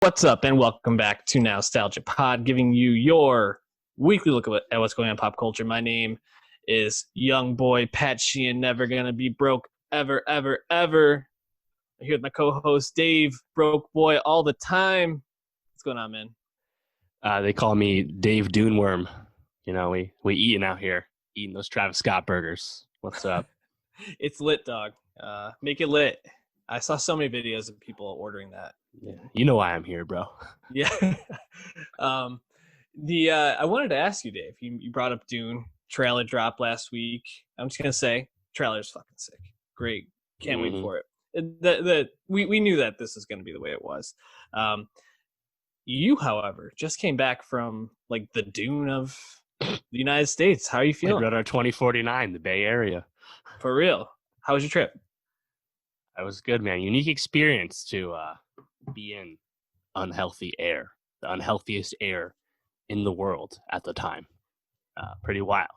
What's up, and welcome back to Nowstalgia Pod, giving you your weekly look at what's going on in pop culture. My name is YoungBoy, Pat Sheehan, never gonna be broke, ever, ever, ever. I'm here with my co-host, Dave, broke boy all the time. What's going on, man? They call me Dave Duneworm. You know, we eating out here, eating those Travis Scott burgers. What's up? It's lit, dog. Make it lit. I saw so many videos of people ordering that. Yeah, you know why I'm here, bro. Yeah. I wanted to ask you, Dave. You brought up Dune trailer drop last week. I'm just gonna say, trailer's fucking sick. Great, can't wait for it. We knew that this is gonna be the way it was. You, however, just came back from like the Dune of the United States. How are you feeling? Radar 2049, the Bay Area. For real. How was your trip? That was good, man. Unique experience to be in unhealthy air, the unhealthiest air in the world at the time. Pretty wild.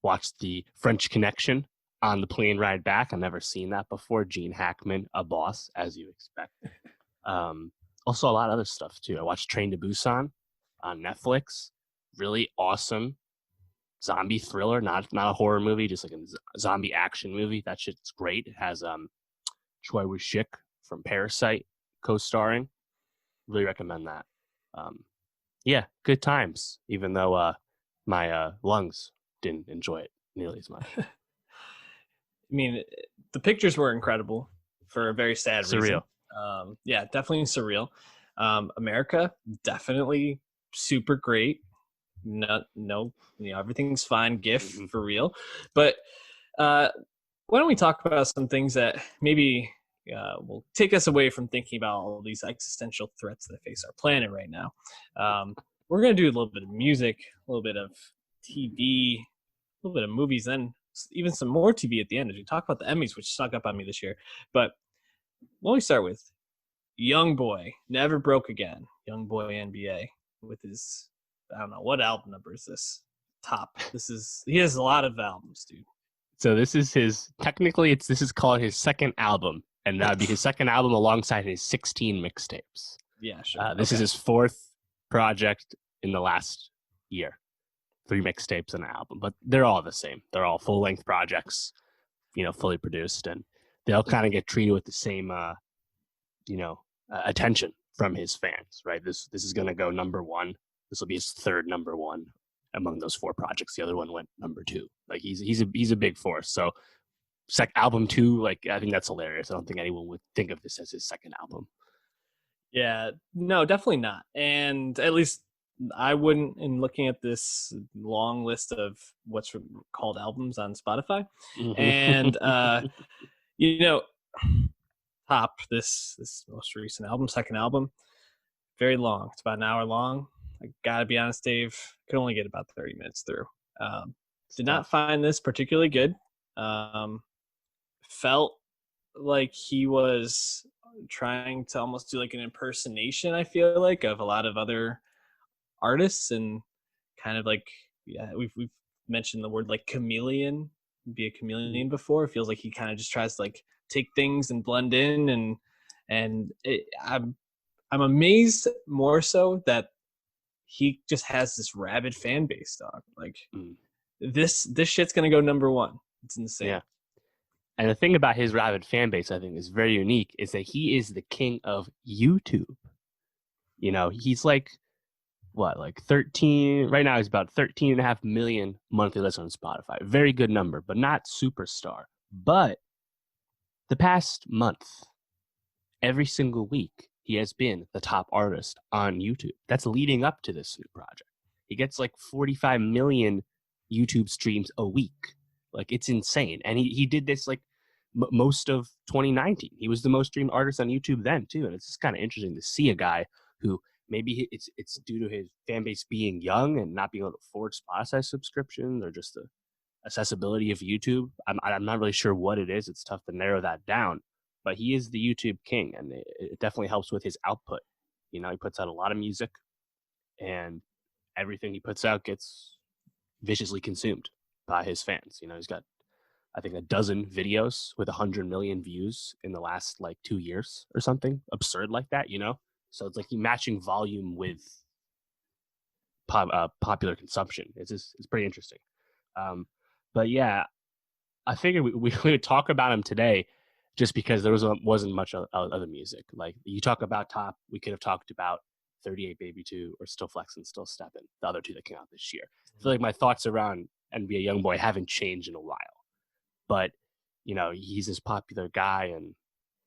Watched the French Connection on the plane ride back. I've never seen that before. Gene Hackman, a boss, as you expect. Also, a lot of other stuff, too. I watched Train to Busan on Netflix. Really awesome zombie thriller, not a horror movie, just like a zombie action movie. That shit's great. It has Choi Woo-shik from Parasite co-starring. Really recommend that. Yeah, good times, even though my lungs didn't enjoy it nearly as much. I mean, the pictures were incredible for a very sad Surreal. reason. Yeah, definitely surreal. America, definitely super great. No, everything's fine. GIF for real. But why don't we talk about some things that maybe will take us away from thinking about all these existential threats that face our planet right now. We're going to do a little bit of music, a little bit of TV, a little bit of movies, then even some more TV at the end as we talk about the Emmys, which snuck up on me this year. But what we start with, YoungBoy, Never Broke Again, YoungBoy NBA with his, I don't know, what album number is this? Top. He has a lot of albums, dude. So this is this is called his second album, and that would be his second album alongside his 16 mixtapes. Yeah, sure. This is his fourth project in the last year. 3 mixtapes and an album, but they're all the same. They're all full-length projects, fully produced, and they'll kind of get treated with the same, attention from his fans, right? This is going to go number 1. This will be his third number 1 among those 4 projects. The other one went number 2. Like he's a big force. So album 2, like I think that's hilarious. I don't think anyone would think of this as his second album. Yeah, no, definitely not. And at least I wouldn't, in looking at this long list of what's called albums on Spotify. And, Top, this most recent album, second album, very long. It's about an hour long. I gotta be honest, Dave, could only get about 30 minutes through. Did not find this particularly good. Felt like he was trying to almost do like an impersonation, I feel like, of a lot of other artists, and kind of like, yeah, we've mentioned the word like chameleon, be a chameleon before. It feels like he kind of just tries to like take things and blend in, and I'm amazed more so that he just has this rabid fan base, dog. Like this shit's gonna go number 1. It's insane. Yeah. And the thing about his rabid fan base, I think, is very unique, is that he is the king of YouTube. He's like, like 13, right now he's about 13.5 million monthly listeners on Spotify. Very good number, but not superstar. But the past month, every single week, he has been the top artist on YouTube. That's leading up to this new project. He gets like 45 million YouTube streams a week. Like, it's insane. And he did this like most of 2019. He was the most streamed artist on YouTube then too. And it's just kind of interesting to see a guy who maybe it's due to his fan base being young and not being able to afford Spotify subscriptions, or just the accessibility of YouTube. I'm not really sure what it is. It's tough to narrow that down. But he is the YouTube king, and it definitely helps with his output. He puts out a lot of music, and everything he puts out gets viciously consumed by his fans. He's got, I think, a dozen videos with 100 million views in the last like 2 years or something absurd like that. So it's like you matching volume with popular consumption. It's pretty interesting. But yeah, I figured we would talk about him today just because there wasn't much other music. Like you talk about Top, we could have talked about 38 Baby 2 or Still Flexin', Still Steppin', the other two that came out this year. I feel like my thoughts around NBA YoungBoy haven't changed in a while. But, he's this popular guy and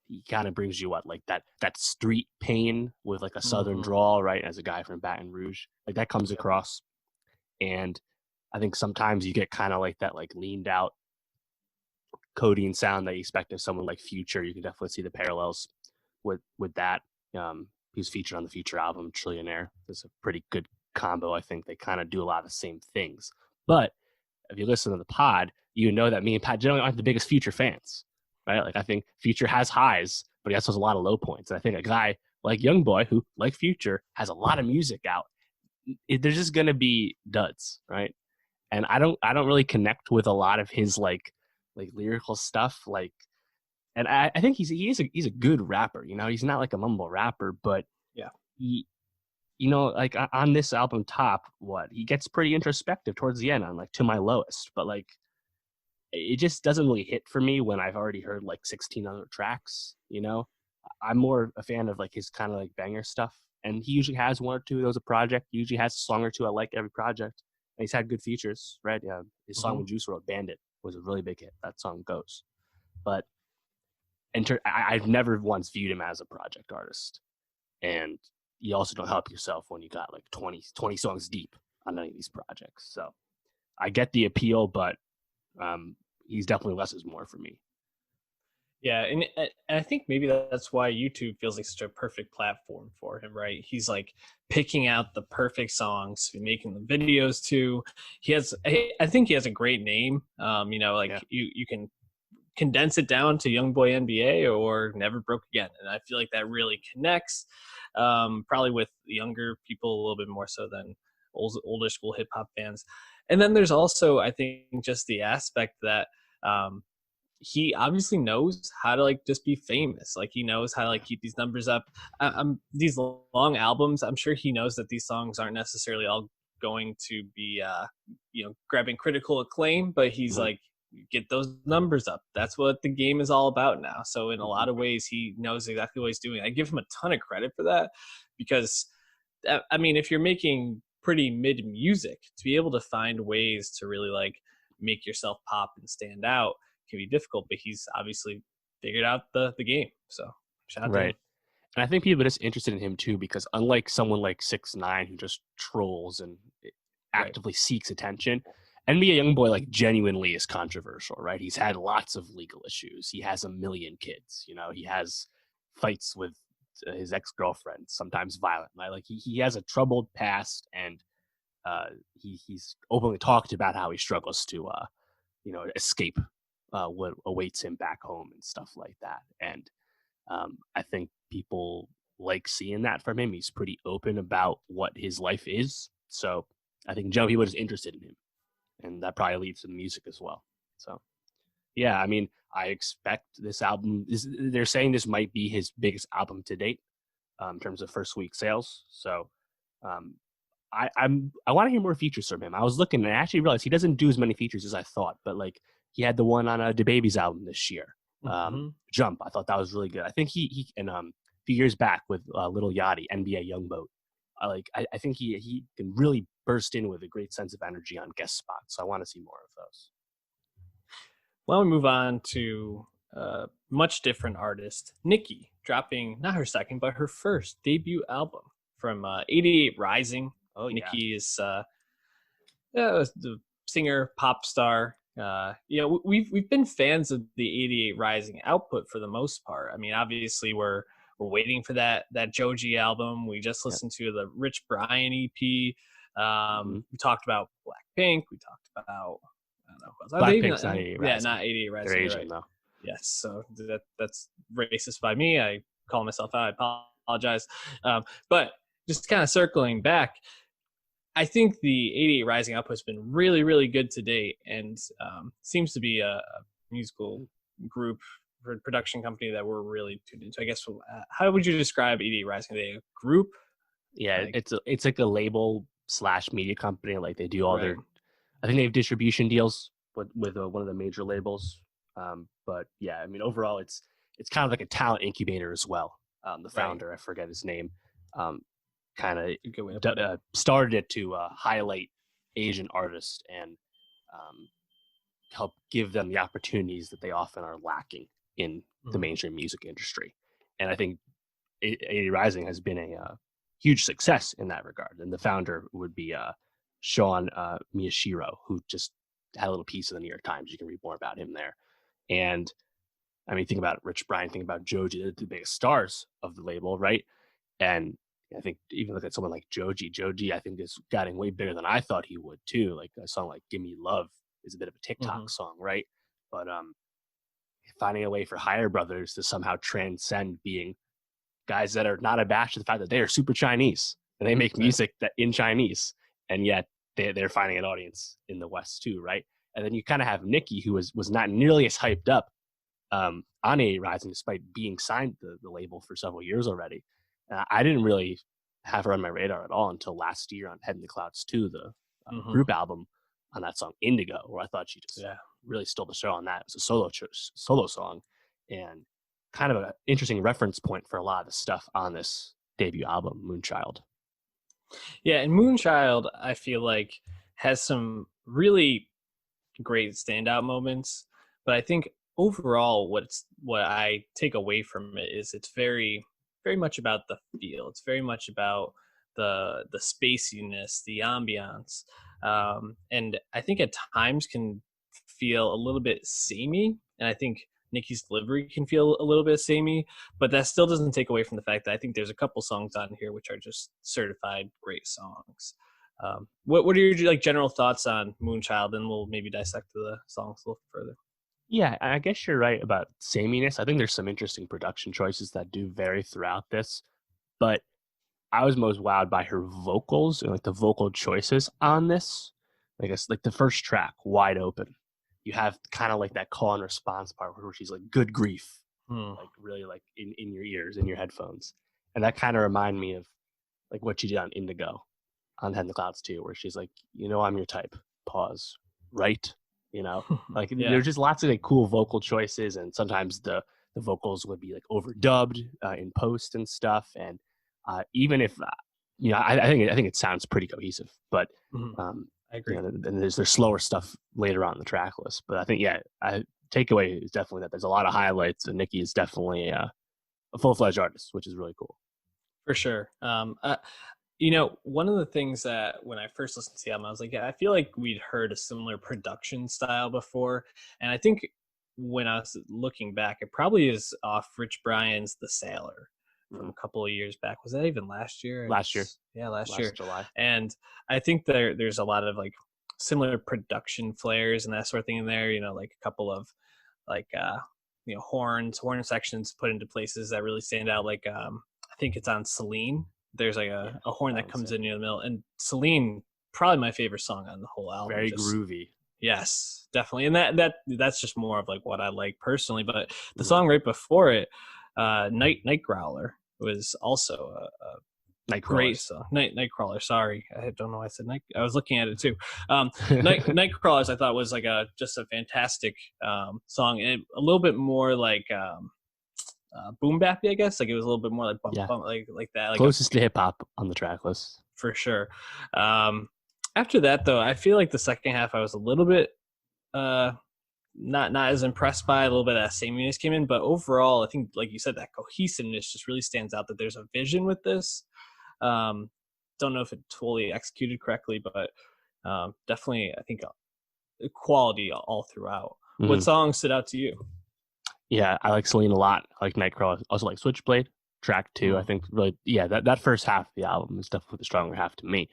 he kind of brings you like that street pain with like a southern drawl, right? As a guy from Baton Rouge. Like that comes across. And I think sometimes you get kind of like that like leaned out codeine sound that you expect of someone like Future. You can definitely see the parallels with that. He was featured on the Future album Trillionaire. It's a pretty good combo. I think they kind of do a lot of the same things. But if you listen to the pod, you know that me and Pat generally aren't the biggest Future fans, right? Like I think Future has highs, but he also has a lot of low points. And I think a guy like YoungBoy, who like Future, has a lot of music out, there's just gonna be duds, right? And I don't really connect with a lot of his like lyrical stuff. Like, and I think he's a good rapper. He's not like a mumble rapper, but yeah, he, like on this album Top, he gets pretty introspective towards the end on like To My Lowest, but like it just doesn't really hit for me when I've already heard like 16 other tracks. I'm more a fan of like his kind of like banger stuff, and he usually has one or two of those a project. He usually has a song or two I like every project, and he's had good features, right? Yeah, his song with Juice WRLD, Bandit, was a really big hit. That song goes, but I've never once viewed him as a project artist, and you also don't help yourself when you got like 20 songs deep on any of these projects. So I get the appeal, but he's definitely less is more for me. Yeah, and I think maybe that's why YouTube feels like such a perfect platform for him, right? He's like picking out the perfect songs, making the videos too. I think he has a great name. You can condense it down to YoungBoy NBA or Never Broke Again, and I feel like that really connects, probably with younger people a little bit more so than older school hip hop fans. And then there's also, I think, just the aspect that he obviously knows how to like just be famous. Like he knows how to like keep these numbers up. These long albums, I'm sure he knows that these songs aren't necessarily all going to be grabbing critical acclaim, but he's like, get those numbers up. That's what the game is all about now. So in a lot of ways, he knows exactly what he's doing. I give him a ton of credit for that, because I mean, if you're making pretty mid music, to be able to find ways to really like make yourself pop and stand out can be difficult, but he's obviously figured out the game. So shout out to him. And I think people are just interested in him too, because unlike someone like 6ix9ine who just trolls and actively seeks attention, NBA YoungBoy like genuinely is controversial, right? He's had lots of legal issues. He has a million kids. He has fights with his ex-girlfriend, sometimes violent. Right? Like he has a troubled past, and he's openly talked about how he struggles to escape what awaits him back home and stuff like that. And I think people like seeing that from him. He's pretty open about what his life is. So I think Joe, he was interested in him, and that probably leads to the music as well. So yeah, I mean, I expect this album, they're saying this might be his biggest album to date in terms of first week sales. So I want to hear more features from him. I was looking and I actually realized he doesn't do as many features as I thought, but like he had the one on DaBaby's album this year, Jump. I thought that was really good. I think he and a few years back with Lil Yachty, NBA YoungBoy. I think he can really burst in with a great sense of energy on guest spots. So I want to see more of those. Well, we move on to a much different artist, NIKI, dropping not her second, but her first debut album from 88 Rising. NIKI is the singer, pop star. We've been fans of the 88 Rising output for the most part. I mean, obviously we're waiting for that Joji album. We just listened to the Rich Brian EP. We talked about Blackpink. We talked about, I don't know. Blackpink's not 88 Rising. Yeah, not 88 Rising. They're Asian, though. Yes, so that's racist by me. I call myself out. I apologize. But just kind of circling back, I think the 88 Rising output has been really, really good to date, and seems to be a musical group production company that we're really tuned into. I guess how would you describe 88 Rising? Are they a group? Yeah, Like, it's like a label / media company. Like they do all right. their, I think they have distribution deals with one of the major labels. But yeah, I mean overall, it's kind of like a talent incubator as well. The founder, I forget his name, kind of started it to highlight Asian artists and help give them the opportunities that they often are lacking in the mainstream music industry. And I think 80 Rising has been a huge success in that regard. And the founder would be Sean Miyashiro, who just had a little piece of the New York Times. You can read more about him there. And I mean, think about Rich Brian, think about Joji, they're the biggest stars of the label, right? And I think even look at someone like Joji. Joji, I think, is getting way bigger than I thought he would too. Like a song like "Give Me Love" is a bit of a TikTok song, right? But finding a way for Higher Brothers to somehow transcend being guys that are not abashed at the fact that they are super Chinese and they make music that in Chinese, and yet they're finding an audience in the West too, right? And then you kind of have NIKI, who was not nearly as hyped up on 88 Rising, despite being signed to the label for several years already. I didn't really have her on my radar at all until last year on Head in the Clouds 2, the group album, on that song Indigo, where I thought she just really stole the show on that. It was a solo song, and kind of an interesting reference point for a lot of the stuff on this debut album, Moonchild. Yeah, and Moonchild, I feel like, has some really great standout moments, but I think overall what I take away from it is it's very much about the feel. It's very much about the spaciness, the ambiance, and I think at times can feel a little bit samey, and I think NIKI's delivery can feel a little bit samey, but that still doesn't take away from the fact that I think there's a couple songs on here which are just certified great songs. What are your like general thoughts on Moonchild, and we'll maybe dissect the songs a little further. Yeah, I guess you're right about sameness. I think there's some interesting production choices that do vary throughout this, but I was most wowed by her vocals and like the vocal choices on this. I guess like the first track, Wide Open, you have kind of like that call and response part where she's like, good grief, like really like in your ears, in your headphones. And that kind of reminded me of like what she did on Indigo on Head in the Clouds 2, where she's like, I'm your type, pause, right? Like there's just lots of like cool vocal choices, and sometimes the vocals would be like overdubbed in post and stuff. And even if I think it sounds pretty cohesive, but I agree. And there's slower stuff later on in the track list. But I think takeaway is definitely that there's a lot of highlights, and NIKI is definitely a full-fledged artist, which is really cool. For sure. One of the things that when I first listened to the album, I was like, I feel like we'd heard a similar production style before. And I think when I was looking back, it probably is off Rich Brian's The Sailor from a couple of years back. Was that even last year? Last year. Yeah, last year. July. And I think there's a lot of like similar production flares and that sort of thing in there, like a couple of like, horn sections put into places that really stand out. Like, I think it's on Celine. There's like a horn that comes in near the middle, and Celine, probably my favorite song on the whole album. Very groovy. Yes, definitely, and that's just more of like what I like personally. But the song right before it, Nightcrawler, was also a great song. Nightcrawler. Sorry, I don't know why I said night. I was looking at it too. Nightcrawlers, I thought was like just a fantastic song, and a little bit more like. Boom bappy, I guess. Like it was a little bit more like bump, like that. Like closest to hip hop on the track list for sure. After that, though, I feel like the second half I was a little bit not as impressed by. A little bit of that sameness came in, but overall, I think, like you said, that cohesiveness just really stands out. That there's a vision with this. Don't know if it totally executed correctly, but definitely, I think quality all throughout. What song stood out to you? Yeah, I like Celine a lot. I like Nightcrawler. Also like Switchblade, track 2. I think really, that first half of the album is definitely the stronger half to me.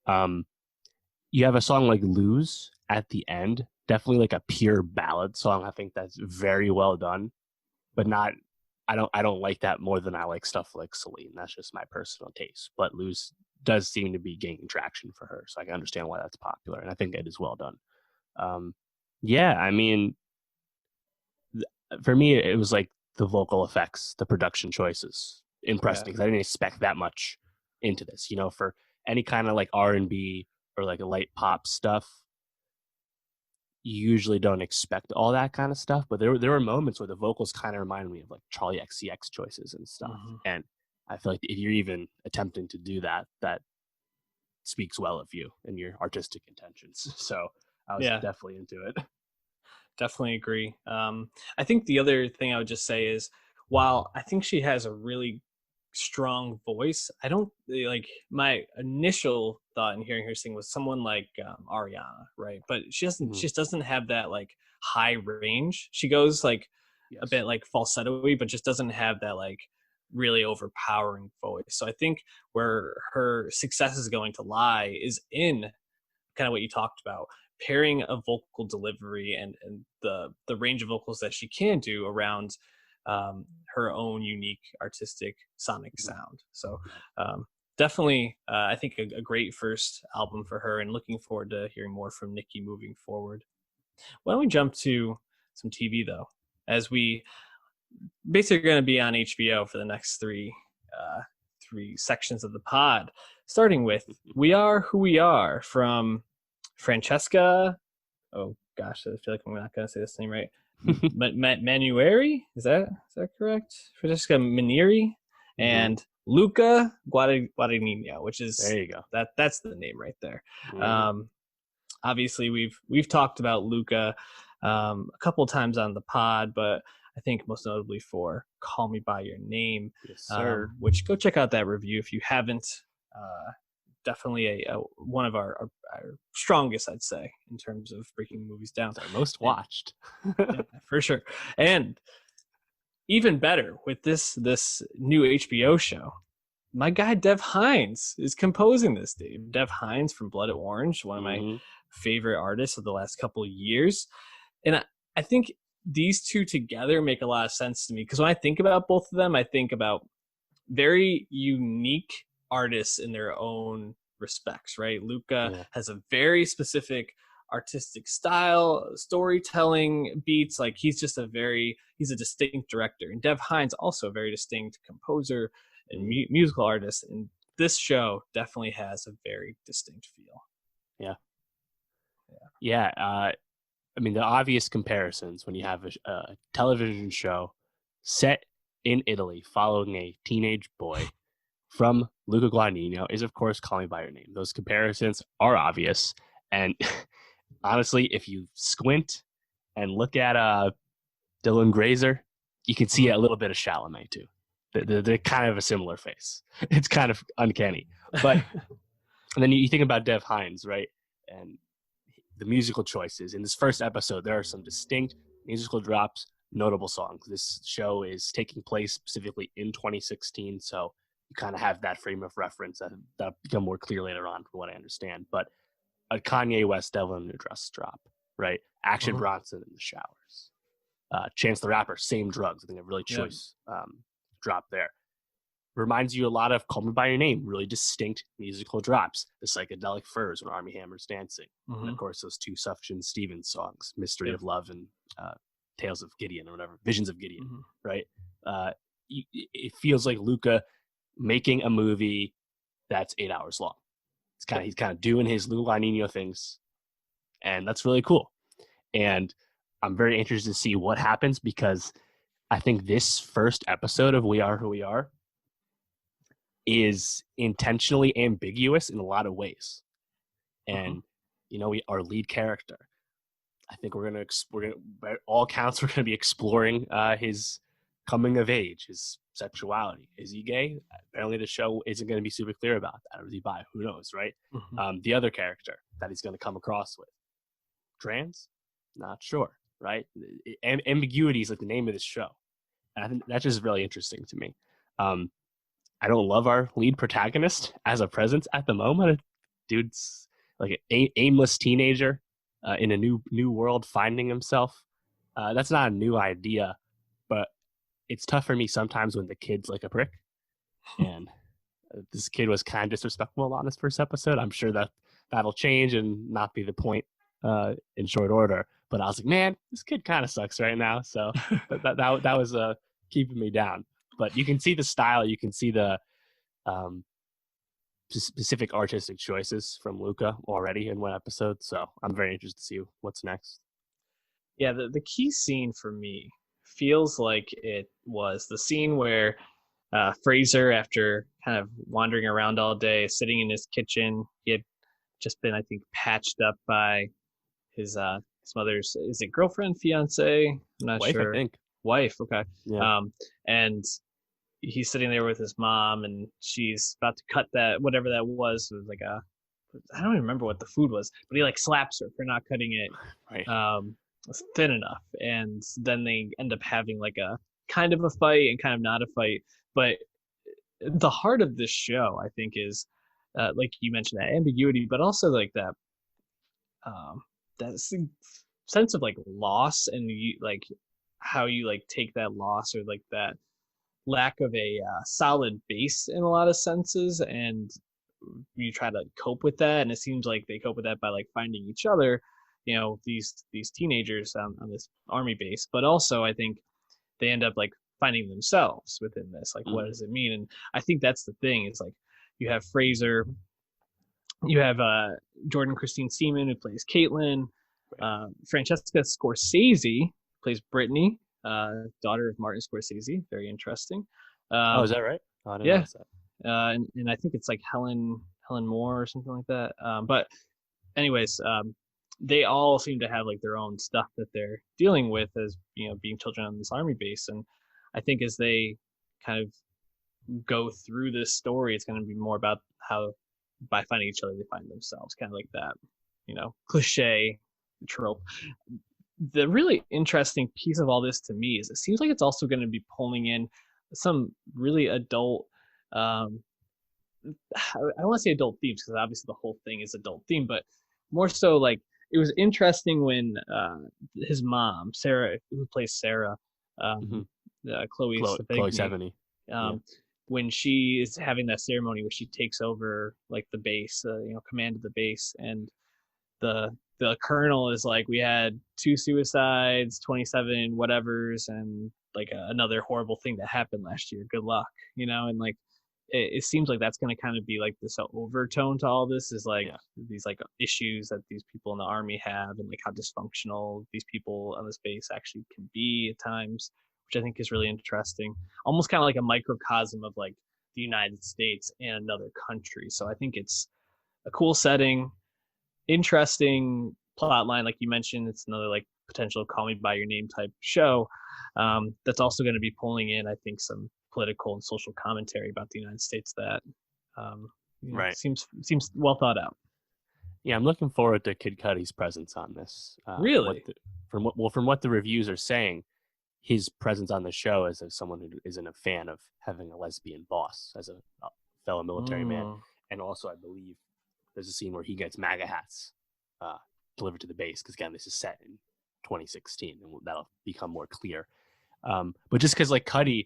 You have a song like Lose at the end, definitely like a pure ballad song. I think that's very well done, but not. I don't like that more than I like stuff like Celine. That's just my personal taste. But Lose does seem to be gaining traction for her, so I can understand why that's popular, and I think it is well done. I mean. for me, it was like the vocal effects, the production choices impressed me because I didn't expect that much into this. You know, for any kind of like R&B or like a light pop stuff, you usually don't expect all that kind of stuff. But there were moments where the vocals kind of reminded me of like Charlie XCX choices and stuff. Mm-hmm. And I feel like if you're even attempting to do that, that speaks well of you and your artistic intentions. So I was definitely into it. Definitely agree. I think the other thing I would just say is, while I think she has a really strong voice, I don't like, my initial thought in hearing her sing was someone like Ariana, right? But she just doesn't have that like high range. She goes like a bit like falsetto-y, but just doesn't have that like really overpowering voice. So I think where her success is going to lie is in kind of what you talked about, pairing a vocal delivery and the range of vocals that she can do around her own unique artistic sonic sound. So definitely, I think a great first album for her, and looking forward to hearing more from NIKI moving forward. Why don't we jump to some TV though, as we basically going to be on HBO for the next three sections of the pod, starting with "We Are Who We Are" from Francesca. Oh gosh, I feel like I'm not going to say this name right. Manueri, is that correct? Francesca Manieri and Luca Guadagnino, which is, there you go. That's the name right there. Obviously, we've talked about Luca a couple of times on the pod, but I think most notably for "Call Me by Your Name," yes, sir. Which go check out that review if you haven't. Definitely a one of our strongest, I'd say, in terms of breaking movies down. It's our most watched. Yeah, for sure. And even better with this new HBO show, my guy Dev Hynes is composing this. Dev Hynes from Blood Orange, one of my favorite artists of the last couple of years. And I think these two together make a lot of sense to me, because when I think about both of them, I think about very unique artists in their own respects, right? Luca has a very specific artistic style, storytelling beats. Like he's a distinct director. And Dev Hynes also a very distinct composer and musical artist. And this show definitely has a very distinct feel. Yeah. I mean, the obvious comparisons when you have a television show set in Italy following a teenage boy from Luca Guadagnino is, of course, Call Me by Your Name. Those comparisons are obvious. And honestly, if you squint and look at Dylan Grazer, you can see a little bit of Chalamet, too. They're kind of a similar face. It's kind of uncanny. But and then you think about Dev Hynes, right? And the musical choices. In this first episode, there are some distinct musical drops, notable songs. This show is taking place specifically in 2016, so you kind of have that frame of reference that'll become more clear later on, from what I understand. But a Kanye West "Devil in Your Dress" drop, right? Action Bronson in the showers. Chance the Rapper, Same Drugs. I think a really choice drop there. Reminds you a lot of Call Me by Your Name, really distinct musical drops. The Psychedelic Furs when Armie Hammer's dancing. And of course, those two Sufjan Stevens songs, Mystery of Love and Tales of Gideon, or whatever, Visions of Gideon, right? It feels like Luca making a movie that's 8 hours long. He's kind of doing his Luca Guadagnino things, and that's really cool. And I'm very interested to see what happens, because I think this first episode of We Are Who We Are is intentionally ambiguous in a lot of ways. And our lead character, I think we're gonna by all counts, we're gonna be exploring his coming of age, his sexuality. Is he gay? Apparently the show isn't going to be super clear about that. Or is he bi? Who knows, right? The other character that he's going to come across with, trans? Not sure, right? Ambiguity is like the name of this show. And I think that's just really interesting to me. I don't love our lead protagonist as a presence at the moment. Dude's like an aimless teenager in a new world, finding himself. That's not a new idea, but it's tough for me sometimes when the kid's like a prick. And this kid was kind of disrespectful on his first episode. I'm sure that'll change and not be the point in short order. but I was like, man, this kid kind of sucks right now. So that was keeping me down. But you can see the style, you can see the specific artistic choices from Luca already in one episode. So I'm very interested to see what's next. Yeah, the key scene for me feels like it was the scene where Fraser, after kind of wandering around all day, sitting in his kitchen, he had just been, I think, patched up by his mother's, is it girlfriend, fiance? I'm not Wife, sure. I think. Wife, okay. Yeah. And he's sitting there with his mom, and she's about to cut that whatever that was. It was like I don't even remember what the food was, but he like slaps her for not cutting it Right. thin enough, and then they end up having like a kind of a fight and kind of not a fight. But the heart of this show, I think, is like you mentioned, that ambiguity, but also like um, that sense of like loss, and you like how you like take that loss, or like that lack of a solid base in a lot of senses, and you try to cope with that. And it seems like they cope with that by like finding each other, these teenagers on this army base. But also I think they end up like finding themselves within this, like what does it mean? And I think that's the thing, is like you have Fraser, you have Jordan Christine Seaman, who plays Caitlin, Francesca Scorsese plays Brittany, daughter of Martin Scorsese. Very interesting. Oh, is that right? Oh, I didn't Yeah, notice that. and I think it's like Helen Moore or something like that. But anyways, they all seem to have like their own stuff that they're dealing with as being children on this army base. And I think as they kind of go through this story, it's going to be more about how by finding each other they find themselves, kind of like that cliche trope. The really interesting piece of all this to me is it seems like it's also going to be pulling in some really adult I don't want to say adult themes, because obviously the whole thing is adult theme, but more so like it was interesting when his mom, Sarah, who plays Sarah, um, Chloe Sevigny. When she is having that ceremony where she takes over like the base, command of the base, and the colonel is like, we had 2 suicides, 27 whatevers, and like another horrible thing that happened last year. Good luck, and like it seems like that's going to kind of be like this overtone to all this, is like these like issues that these people in the army have, and like how dysfunctional these people on this base actually can be at times, which I think is really interesting. Almost kind of like a microcosm of like the United States and another country. So I think it's a cool setting, interesting plot line. Like you mentioned, it's another like potential Call Me by Your Name type show, that's also going to be pulling in, I think, some political and social commentary about the United States that seems well thought out. Yeah, I'm looking forward to Kid Cudi's presence on this. Really? From what the reviews are saying, his presence on the show as someone who isn't a fan of having a lesbian boss, as a fellow military man. And also, I believe there's a scene where he gets MAGA hats delivered to the base, because again, this is set in 2016, and that'll become more clear. But just because like Cudi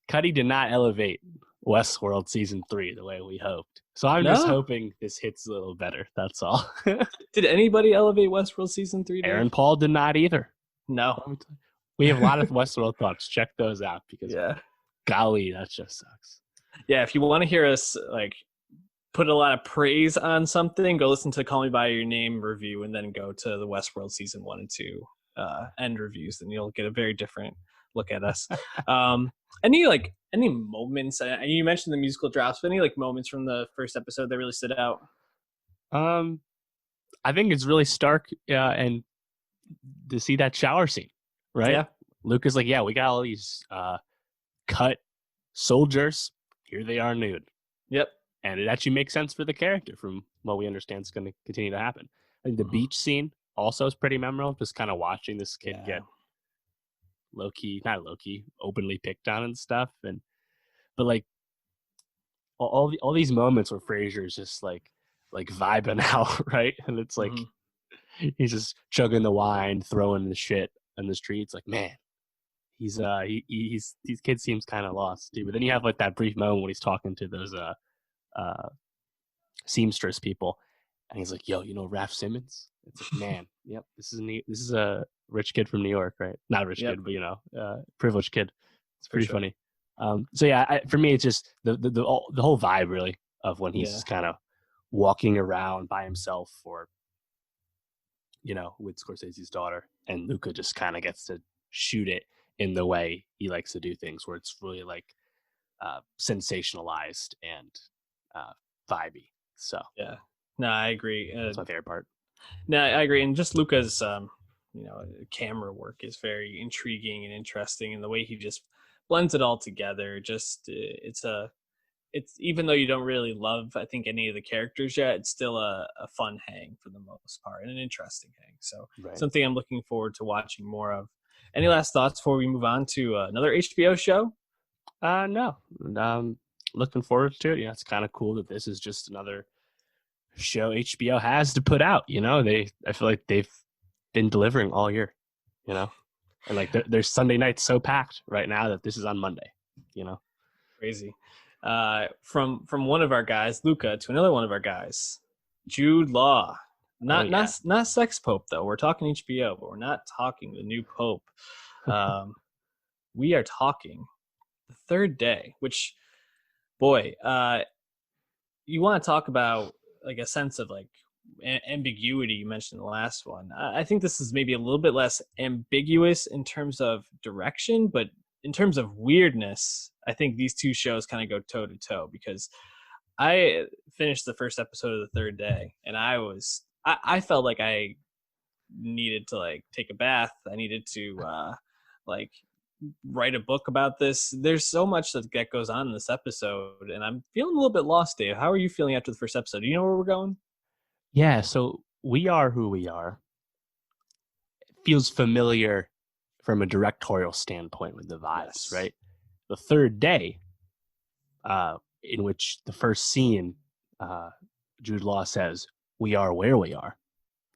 did not elevate Westworld season 3 the way we hoped, so I'm just hoping this hits a little better. That's all. Did anybody elevate Westworld season 3? Dave? Aaron Paul did not either. No. We have a lot of Westworld thoughts. Check those out, because golly, that just sucks. Yeah, if you want to hear us like put a lot of praise on something, go listen to Call Me by Your Name review, and then go to the Westworld season 1 and 2 end reviews, and you'll get a very different look at us. Any moments, you mentioned the musical drops, but any like moments from the first episode that really stood out? I think it's really stark, and to see that shower scene, right? Yeah. Luke is like, we got all these cut soldiers, here they are nude. Yep. And it actually makes sense for the character from what we understand is going to continue to happen. I think the beach scene also is pretty memorable, just kind of watching this kid get openly picked on and stuff. But like all these moments where Frasier is just like vibing out, right? And it's like he's just chugging the wine, throwing the shit in the streets. Like, man, these kids seems kind of lost too. But then you have like that brief moment when he's talking to those seamstress people, And he's like, yo, you know Raph Simmons? It's like, man, yep, this is a rich kid from New York, right? Not a rich Yep, kid, but privileged kid. It's for pretty sure. funny. So yeah, for me, it's just the whole vibe really of when Yeah, he's kind of walking around by himself, or with Scorsese's daughter, and Luca just kind of gets to shoot it in the way he likes to do things, where it's really like sensationalized and uh, vibey. So yeah. No, I agree. that's my favorite part. No, I agree. And just Luca's, camera work is very intriguing and interesting, and the way he just blends it all together. Just it's even though you don't really love, I think, any of the characters yet, it's still a fun hang for the most part and an interesting hang. So Right. something I'm looking forward to watching more of. Any last thoughts before we move on to another HBO show? No. Looking forward to it. Yeah, it's kind of cool that this is just another show HBO has to put out. I feel like they've been delivering all year. And like their Sunday night's so packed right now that this is on Monday. Crazy. From one of our guys, Luca, to another one of our guys, Jude Law. Oh Not yeah. not Sex Pope though. We're talking HBO, but we're not talking the new Pope. We are talking the third day, which, boy, you want to talk about like a sense of like ambiguity. You mentioned the last one. I think this is maybe a little bit less ambiguous in terms of direction, but in terms of weirdness, I think these two shows kind of go toe to toe, because I finished the first episode of the third day, and I felt like I needed to like take a bath. I needed to like write a book about this. There's so much that goes on in this episode, and I'm feeling a little bit lost, Dave. How are you feeling after the first episode? Do you know where we're going? Yeah. So We Are Who We Are feels familiar from a directorial standpoint with the vibes, Yes. right? The third day, in which the first scene, Jude Law says, "We are where we are."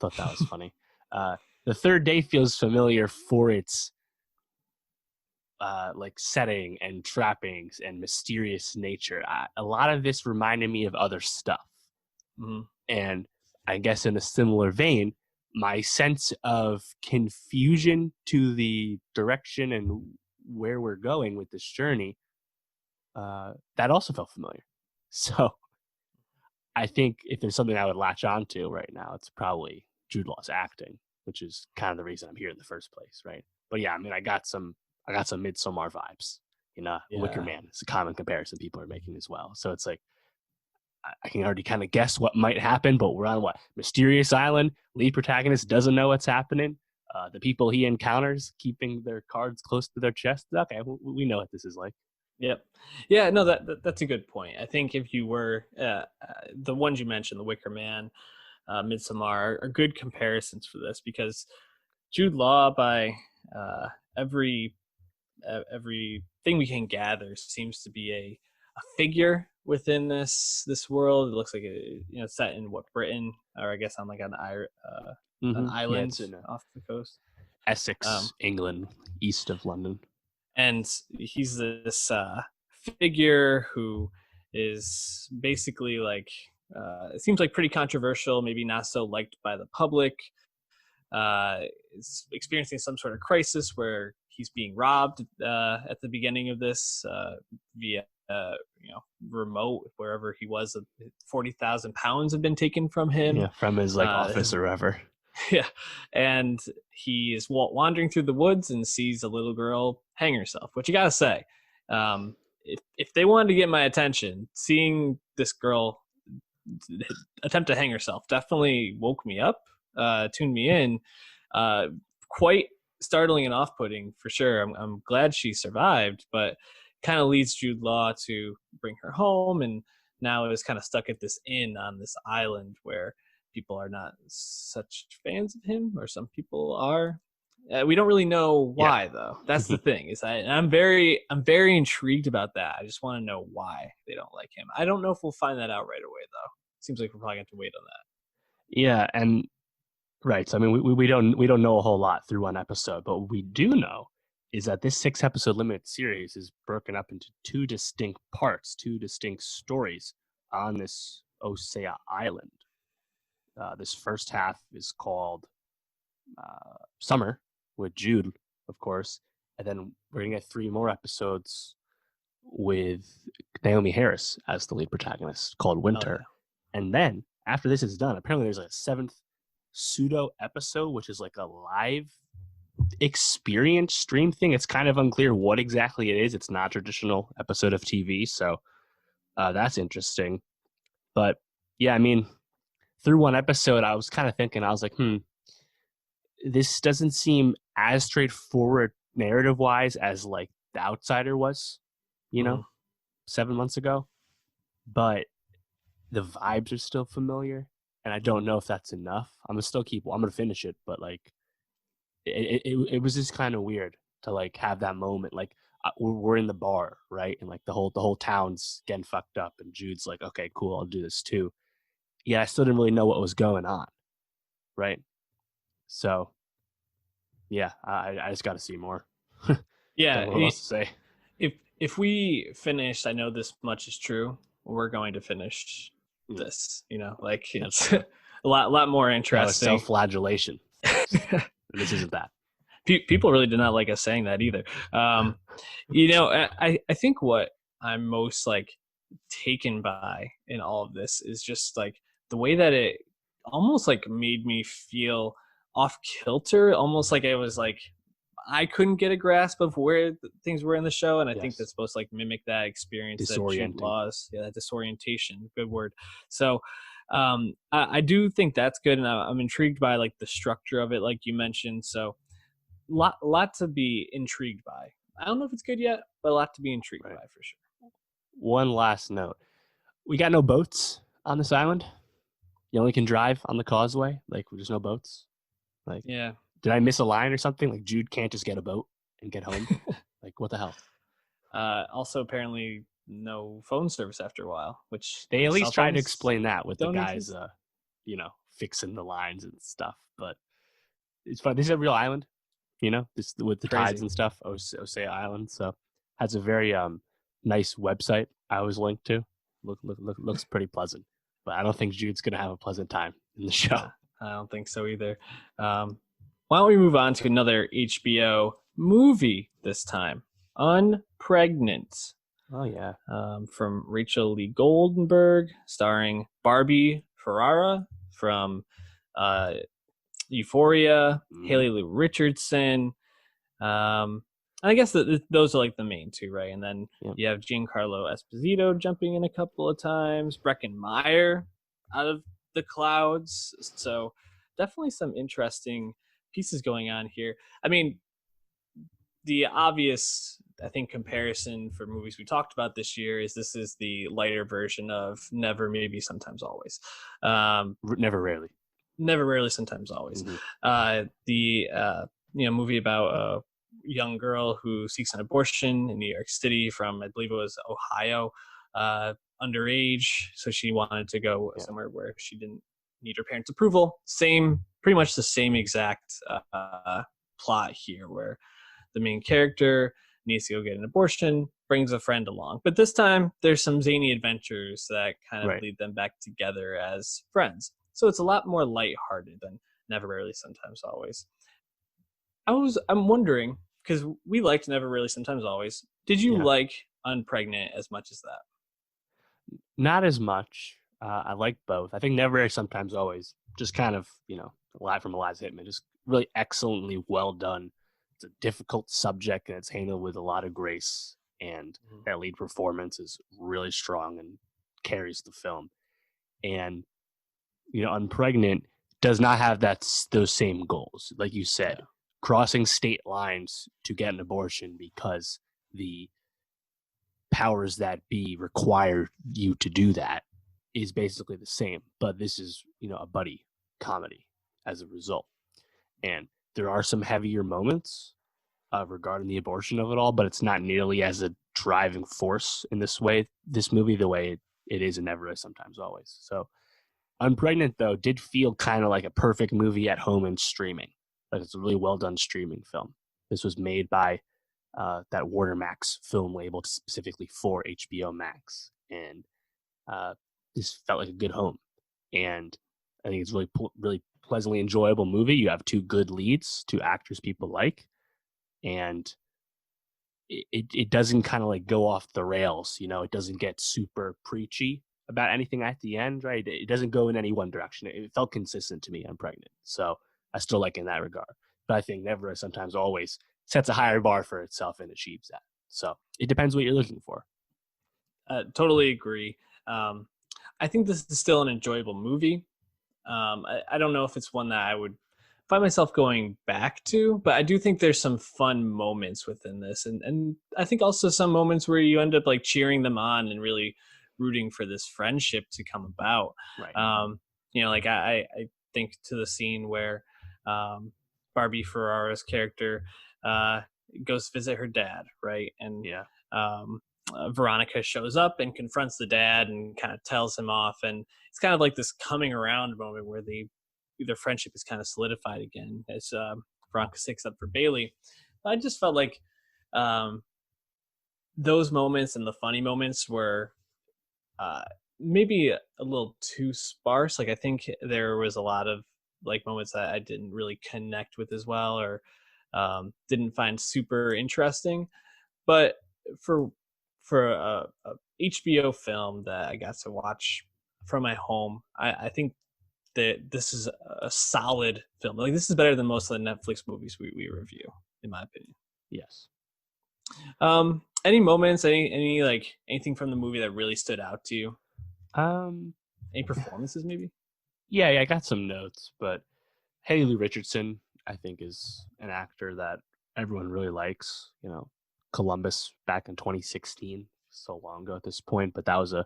Thought that was funny. The third day feels familiar for its like setting and trappings and mysterious nature. A lot of this reminded me of other stuff, Mm-hmm. and I guess in a similar vein, my sense of confusion to the direction and where we're going with this journey, that also felt familiar. So I think if there's something I would latch onto right now, it's probably Jude Law's acting, which is kind of the reason I'm here in the first place, right? But yeah, I mean, I got some Midsommar vibes. Wicker Yeah. Man is a common comparison people are making as well. So it's like I can already kind of guess what might happen, but we're on what mysterious island. Lead protagonist doesn't know what's happening. The people he encounters keeping their cards close to their chest. Okay, we know what this is like. Yep. Yeah, no, that's a good point. I think if you were the ones you mentioned, The Wicker Man, Midsommar, are good comparisons for this, because Jude Law, by every everything we can gather, seems to be a figure within this world. It looks like it's set in what, Britain, or I guess on like an Yeah, island it's in off the coast. Essex, England, east of London. And he's this figure who is basically like it seems like pretty controversial, maybe not so liked by the public. Is experiencing some sort of crisis where he's being robbed at the beginning of this via remote, wherever he was. 40,000 pounds have been taken from him. Yeah, from his office or wherever. Yeah, and he is wandering through the woods and sees a little girl hang herself. Which, you gotta say, if they wanted to get my attention, seeing this girl attempt to hang herself definitely woke me up, tuned me in. Quite startling and off-putting for sure. I'm glad she survived, but kind of leads Jude Law to bring her home, and now is kind of stuck at this inn on this island where people are not such fans of him, or some people are. We don't really know why, though. That's the thing. I'm very intrigued about that. I just want to know why they don't like him. I don't know if we'll find that out right away, though. Seems like we're probably going to wait on that. Yeah, and right. So I mean, we don't know a whole lot through one episode, but what we do know is that this 6-episode limited series is broken up into 2 distinct parts, 2 distinct stories on this Osea island. This first half is called Summer with Jude, of course, and then we're gonna get 3 more episodes with Naomi Harris as the lead protagonist called Winter. And then after this is done, apparently there's like a 7th pseudo episode, which is like a live experience stream thing. It's kind of unclear what exactly it is. It's not a traditional episode of TV, so that's interesting. But yeah, I mean, through one episode, I was kind of thinking, I was like, this doesn't seem as straightforward narrative wise as like The Outsider was, 7 months ago. But the vibes are still familiar, and I don't know if that's enough. I'm gonna finish it, but like it was just kind of weird to like have that moment. Like we're in the bar, right, and like the whole town's getting fucked up, and Jude's like, okay, cool, I'll do this too. Yeah, I still didn't really know what was going on, right? So yeah, I just got to see more. Yeah, what else to say? If we finish, I know this much is true. We're going to finish this. Like it's a lot more interesting. No, self-flagellation. This isn't that. People really did not like us saying that either. I think what I'm most like taken by in all of this is just like the way that it almost like made me feel off kilter, almost like it was like I couldn't get a grasp of where things were in the show, and I think that's supposed to like mimic that experience that Jude lost. Yeah, that disorientation. Good word. So I do think that's good, and I'm intrigued by like the structure of it, like you mentioned. So lot to be intrigued by. I don't know if it's good yet, but a lot to be intrigued by for sure. One last note: we got no boats on this island. You only can drive on the causeway. Like there's no boats. Like yeah. Did I miss a line or something? Like Jude can't just get a boat and get home? Like what the hell? Also, apparently, no phone service after a while, which they at least tried to explain that with the guys, fixing the lines and stuff. But it's fun. This is a real island, this with the tides and stuff. Osea Island, so has a very nice website. I was linked to. Looks pretty pleasant, but I don't think Jude's gonna have a pleasant time in the show. I don't think so either. Why don't we move on to another HBO movie this time? Unpregnant. Oh, yeah. From Rachel Lee Goldenberg, starring Barbie Ferrara from Euphoria, Haley Lou Richardson. I guess those are like the main two, right? And then you have Giancarlo Esposito jumping in a couple of times, Breckin Meyer out of the clouds. So definitely some interesting pieces going on here. I mean, the obvious, I think, comparison for movies we talked about this year is this is the lighter version of Never, Maybe, Sometimes, Always. Never, Rarely, Sometimes, Always. The movie about a young girl who seeks an abortion in New York City from, I believe it was Ohio, underage. So she wanted to go somewhere where she didn't need her parents' approval. Pretty much the same exact plot here, where the main character needs to go get an abortion, brings a friend along. But this time, there's some zany adventures that kind of lead them back together as friends. So it's a lot more lighthearted than Never, Rarely, Sometimes, Always. I'm wondering, because we liked Never, Rarely, Sometimes, Always. Did you like Unpregnant as much as that? Not as much. I like both. I think Never, Rarely, Sometimes, Always, just kind of, Live from Eliza Hittman, just really excellently well done. It's a difficult subject, and it's handled with a lot of grace, and that lead performance is really strong and carries the film. And, Unpregnant does not have those same goals. Like you said, crossing state lines to get an abortion because the powers that be require you to do that is basically the same. But this is, a buddy comedy as a result. And there are some heavier moments regarding the abortion of it all, but it's not nearly as a driving force in this movie, the way it is in Never, Sometimes, Always. So Unpregnant, though, did feel kind of like a perfect movie at home and streaming. Like it's a really well done streaming film. This was made by that Warner Max film label specifically for HBO Max. And this felt like a good home. And I think it's really pleasantly enjoyable movie. You have two good leads, two actors people like, and it doesn't kind of like go off the rails. It doesn't get super preachy about anything at the end, right? It doesn't go in any one direction. It felt consistent to me. Unpregnant, so I still like in that regard. But I think Never, Sometimes, Always sets a higher bar for itself and achieves that. So it depends what you're looking for. Totally agree. I think this is still an enjoyable movie. I don't know if it's one that I would find myself going back to, but I do think there's some fun moments within this. And I think also some moments where you end up like cheering them on and really rooting for this friendship to come about. Right. Like I think to the scene where Barbie Ferrara's character goes to visit her dad, right? And Yeah. Veronica shows up and confronts the dad and kind of tells him off, and it's kind of like this coming around moment where their friendship is kind of solidified again as Veronica sticks up for Bailey. I just felt like those moments and the funny moments were maybe a little too sparse. Like I think there was a lot of like moments that I didn't really connect with as well, or didn't find super interesting. But for a HBO film that I got to watch from my home, I think that this is a solid film. Like this is better than most of the Netflix movies we review, in my opinion. Yes. Any moments, any like anything from the movie that really stood out to you? Any performances, maybe? Yeah, I got some notes, but Haley Lou Richardson, I think, is an actor that everyone really likes. Columbus back in 2016, so long ago at this point, but that was a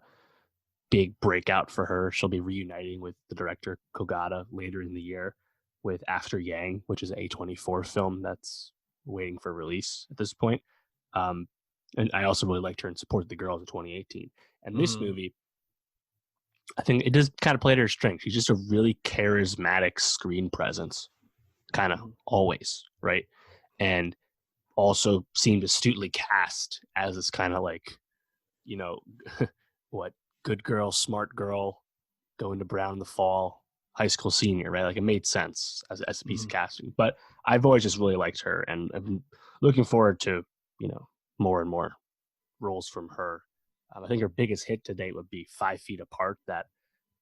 big breakout for her. She'll be reuniting with the director Kogata later in the year with After Yang, which is an A24 film that's waiting for release at this point. And I also really liked her in Support the Girls in 2018. And this movie, I think it does kind of play to her strength. She's just a really charismatic screen presence, kind of always, right? And also seemed astutely cast as this kind of like, what, good girl, smart girl, going to Brown in the fall, high school senior, right? Like it made sense as a piece of casting. But I've always just really liked her, and I'm looking forward to, more and more roles from her. I think her biggest hit to date would be 5 Feet Apart, that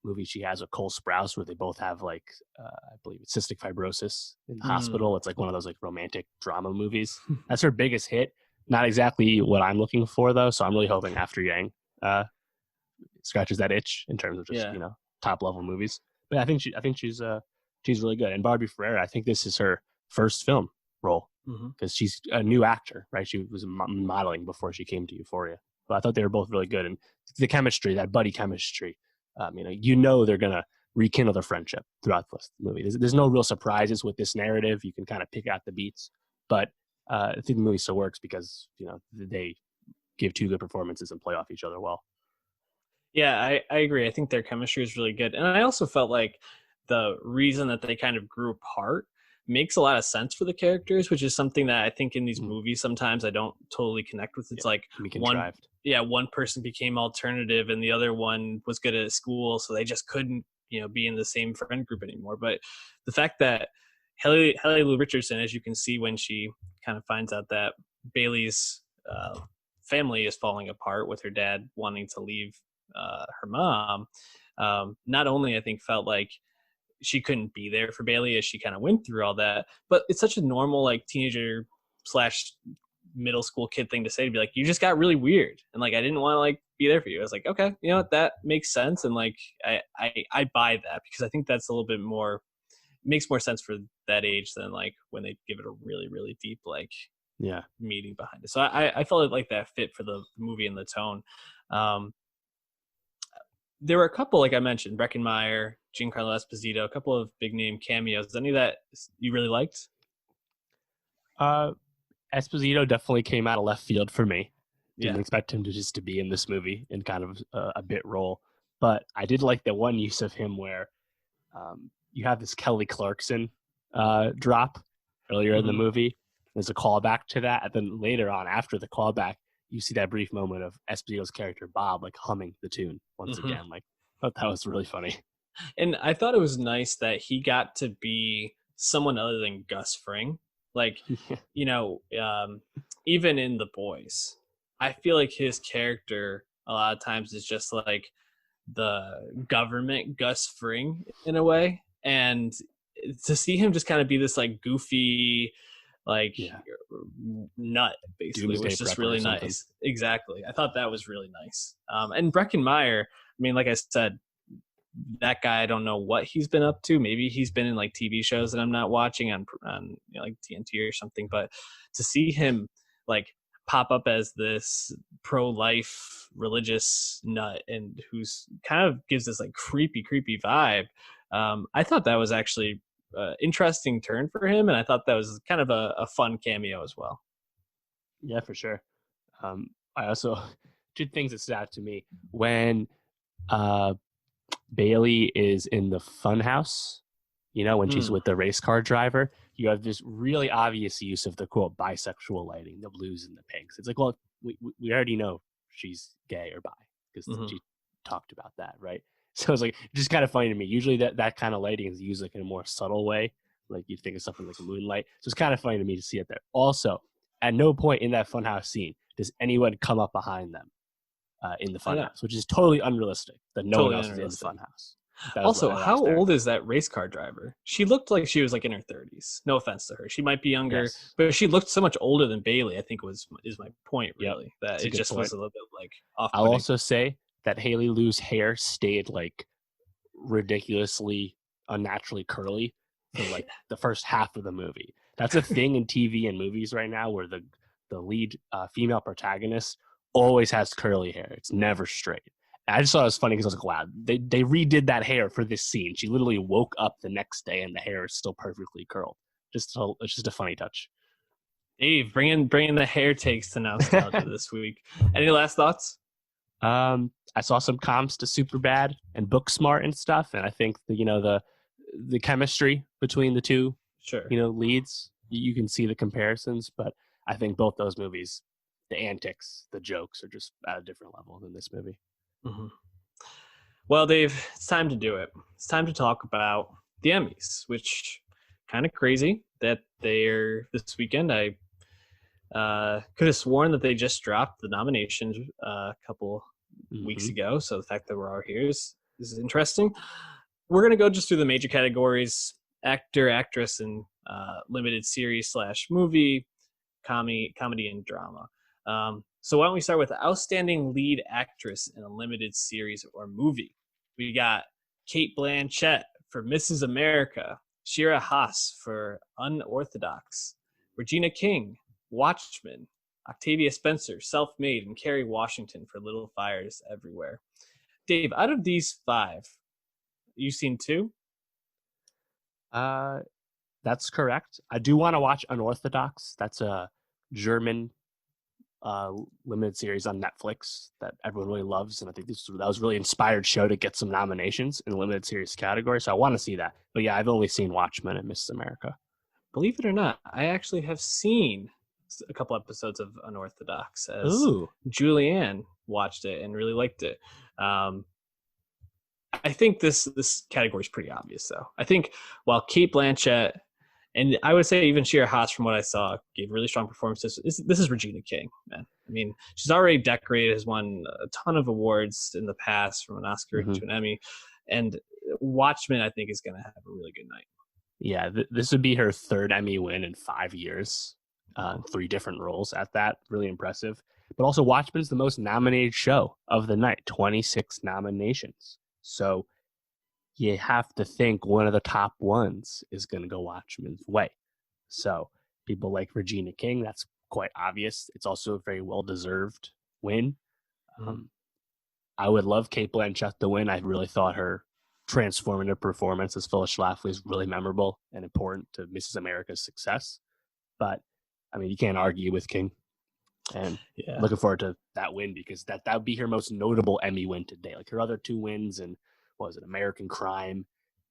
movie she has with Cole Sprouse, where they both have like I believe it's cystic fibrosis in the hospital. It's like one of those like romantic drama movies. That's her biggest hit. Not exactly what I'm looking for though, so I'm really hoping After Yang scratches that itch in terms of just top level movies. But I think she's really good. And Barbie Ferreira, I think this is her first film role because she's a new actor, right? She was modeling before she came to Euphoria. But I thought they were both really good, and the chemistry, that buddy chemistry. They're gonna rekindle their friendship throughout the movie. There's no real surprises with this narrative. You can kind of pick out the beats, but I think the movie still works because they give two good performances and play off each other well. Yeah, I agree. I think their chemistry is really good, and I also felt like the reason that they kind of grew apart makes a lot of sense for the characters, which is something that I think in these movies sometimes I don't totally connect with. It's like one person became alternative and the other one was good at school, so they just couldn't be in the same friend group anymore. But the fact that Haley Lou Richardson, as you can see when she kind of finds out that Bailey's family is falling apart with her dad wanting to leave her mom, not only I think felt like she couldn't be there for Bailey as she kind of went through all that, but it's such a normal like teenager / middle school kid thing to say, to be like, you just got really weird and like I didn't want to like be there for you. I was like, okay, you know what, that makes sense, and like I buy that because I think that's a little bit more, makes more sense for that age than like when they give it a really really deep like meaning behind it. So I felt like that fit for the movie and the tone. There were a couple, like I mentioned, Breckenmeyer, Giancarlo Esposito, a couple of big name cameos. Any of that you really liked? Esposito definitely came out of left field for me. Didn't expect him to be in this movie in kind of a bit role. But I did like the one use of him where you have this Kelly Clarkson drop earlier in the movie. There's a callback to that. And then later on, after the callback, you see that brief moment of Esposito's character, Bob, like humming the tune once again. Like, I thought that was really funny. And I thought it was nice that he got to be someone other than Gus Fring. Like, you know, even in The Boys, I feel like his character a lot of times is just like the government Gus Fring in a way. And to see him just kind of be this like goofy, like Yeah. nut basically Doomsday was just prepper or really something. nice. Exactly. I thought that was really nice. And Breckin Meyer, I mean, like I said, that guy, I don't know what he's been up to. Maybe he's been in like TV shows that I'm not watching on you know, like TNT or something. But to see him like pop up as this pro-life religious nut and who's kind of gives this like creepy vibe, I thought that was actually interesting turn for him, and I thought that was kind of a fun cameo as well. Yeah, for sure. I also two things that stood out to me when Bailey is in the funhouse, you know, when she's with the race car driver, you have this really obvious use of the quote bisexual lighting, the blues and the pinks. It's like, well, we already know she's gay or bi because she talked about that, right? So it's like just kind of funny to me. Usually that kind of lighting is used like in a more subtle way, like you think of something like a moonlight. So it's kind of funny to me to see it there. Also, at no point in that funhouse scene does anyone come up behind them in the funhouse, which is totally unrealistic that no one else is in the funhouse. Also, how old is that race car driver? She looked like she was like in her 30s. No offense to her. She might be younger, but she looked so much older than Bailey, I think is my point, really. That it just was a little bit like off-putting. I'll also say that Haley Lu's hair stayed like ridiculously unnaturally curly for like the first half of the movie. That's a thing in TV and movies right now where the lead female protagonist always has curly hair. It's never straight. And I just thought it was funny because I was like, wow, they redid that hair for this scene. She literally woke up the next day and the hair is still perfectly curled. It's just a funny touch. Dave, bringing the hair takes to Nowstalgia this week. Any last thoughts? I saw some comps to Superbad and Booksmart and stuff, and I think the chemistry between the two, leads, you can see the comparisons. But I think both those movies, the antics, the jokes, are just at a different level than this movie. Mm-hmm. Well, Dave, it's time to do it. It's time to talk about the Emmys, which kind of crazy that they're this weekend. I could have sworn that they just dropped the nominations a couple weeks ago. So the fact that we're all here is interesting. We're going to go just through the major categories: actor, actress, and limited series / movie, comedy, and drama. So why don't we start with outstanding lead actress in a limited series or movie? We got Cate Blanchett for Mrs. America, Shira Haas for Unorthodox, Regina King, Watchmen, Octavia Spencer, Self-Made, and Kerry Washington for Little Fires Everywhere. Dave, out of these 5, you've seen 2? That's correct. I do want to watch Unorthodox. That's a German limited series on Netflix that everyone really loves, and I think that was a really inspired show to get some nominations in the limited series category. So I want to see that. But yeah, I've only seen Watchmen and Mrs. America. Believe it or not, I actually have seen a couple episodes of Unorthodox as Julianne watched it and really liked it. I think this category is pretty obvious, though. I think while Cate Blanchett, and I would say even Shira Haas, from what I saw, gave really strong performances, this is Regina King, man. I mean, she's already decorated, has won a ton of awards in the past, from an Oscar to an Emmy. And Watchmen, I think, is going to have a really good night. Yeah, this would be her 3rd Emmy win in 5 years. 3 different roles at that. Really impressive. But also, Watchmen is the most nominated show of the night. 26 nominations. So you have to think one of the top ones is going to go Watchmen's way. So people like Regina King, that's quite obvious. It's also a very well-deserved win. I would love Cate Blanchett to win. I really thought her transformative performance as Phyllis Schlafly is really memorable and important to Mrs. America's success. But, I mean, you can't argue with King. And looking forward to that win because that would be her most notable Emmy win today. Like her other 2 wins and American Crime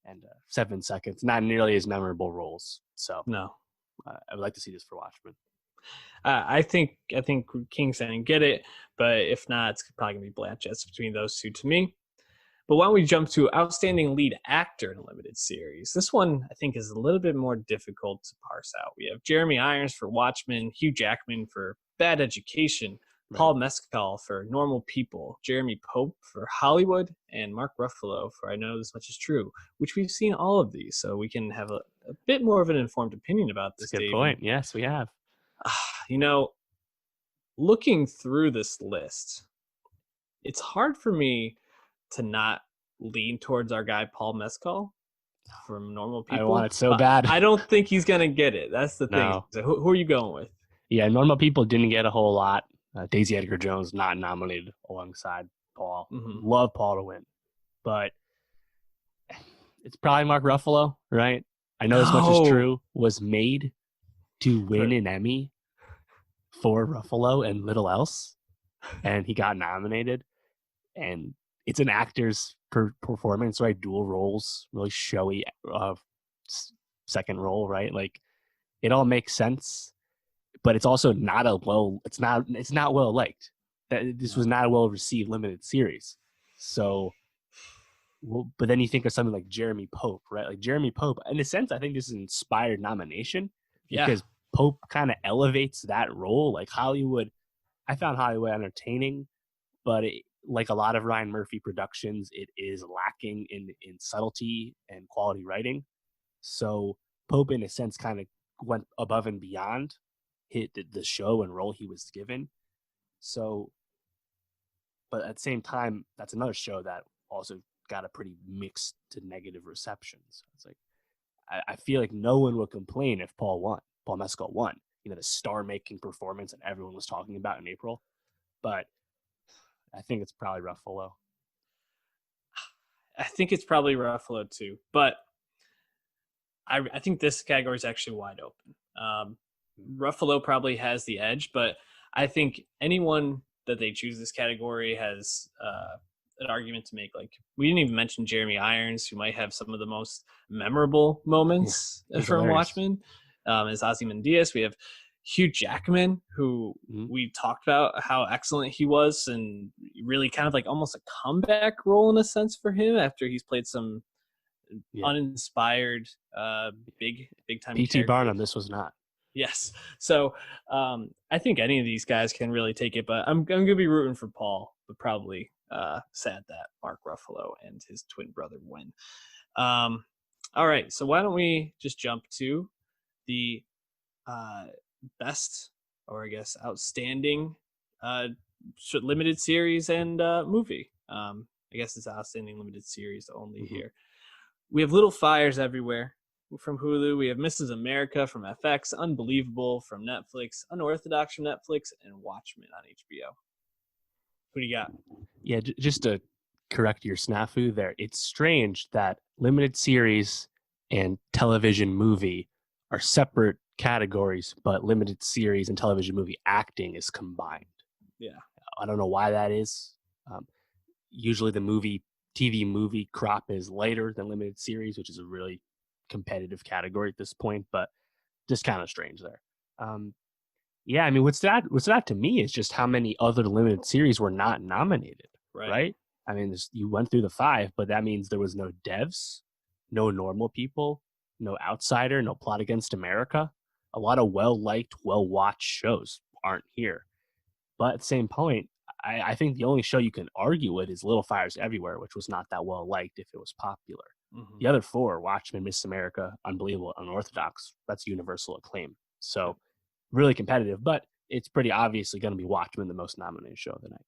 and 7 Seconds, not nearly as memorable roles. So no, I would like to see this for Watchmen. I think King's going to get it, but if not, it's probably going to be Blanchett. It's between those 2 to me. But why don't we jump to Outstanding Lead Actor in a Limited Series? This one, I think, is a little bit more difficult to parse out. We have Jeremy Irons for Watchmen, Hugh Jackman for Bad Education, Right. Paul Mescal for Normal People, Jeremy Pope for Hollywood, and Mark Ruffalo for I Know This Much Is True, which we've seen all of these, so we can have a bit more of an informed opinion about this. That's a good point. Yes, we have. You know, looking through this list, it's hard for me to not lean towards our guy Paul Mescal from Normal People. I want it so bad. I don't think he's gonna get it. That's the thing. No. So who are you going with? Yeah, Normal People didn't get a whole lot. Daisy Edgar Jones not nominated alongside Paul. Mm-hmm. Love Paul to win, but it's probably Mark Ruffalo, right? I Know This Much Is True was made to win an Emmy for Ruffalo and little else, and he got nominated. And it's an actor's performance, right? Dual roles, really showy second role, right? Like it all makes sense, but it's also not it's not well liked. This was not a well received limited series. So, but then you think of something like Jeremy Pope, right? Like Jeremy Pope, in a sense, I think this is an inspired nomination because Pope kind of elevates that role. Like Hollywood, I found Hollywood entertaining, but like a lot of Ryan Murphy productions, it is lacking in subtlety and quality writing. So Pope, in a sense, kind of went above and beyond the show and role he was given. So, but at the same time, that's another show that also got a pretty mixed to negative reception. So it's like, I feel like no one would complain if Paul Mescal won. The star-making performance that everyone was talking about in April. But I think it's probably Ruffalo. I think it's probably Ruffalo too, but I think this category is actually wide open. Ruffalo probably has the edge, but I think anyone that they choose this category has an argument to make. Like we didn't even mention Jeremy Irons, who might have some of the most memorable moments from Watchmen. As Ozymandias, we have Hugh Jackman, who we talked about how excellent he was, and really kind of like almost a comeback role in a sense for him after he's played some uninspired, big time. P.T. Barnum, this was not. Yes. So I think any of these guys can really take it, but I'm going to be rooting for Paul, but probably sad that Mark Ruffalo and his twin brother win. All right. So why don't we just jump to the best, or I guess outstanding limited series and movie. I guess it's outstanding limited series only here. We have Little Fires Everywhere from Hulu. We have Mrs. America from FX, Unbelievable from Netflix, Unorthodox from Netflix, and Watchmen on HBO. Who do you got? Yeah, just to correct your snafu there, it's strange that limited series and television movie are separate categories, but limited series and television movie acting is combined. Yeah. I don't know why that is. Usually the TV movie crop is lighter than limited series, which is a really competitive category at this point, but just kind of strange there. Yeah, I mean, what's that to me is just how many other limited series were not nominated, right? I mean, you went through the 5, but that means there was no Devs, no Normal People, no Outsider, no Plot Against America. A lot of well-liked, well-watched shows aren't here. But at the same point, I think the only show you can argue with is Little Fires Everywhere, which was not that well-liked if it was popular. The other 4, Watchmen, Miss America, Unbelievable, Unorthodox, that's universal acclaim. So really competitive, but it's pretty obviously going to be Watchmen, the most nominated show of the night.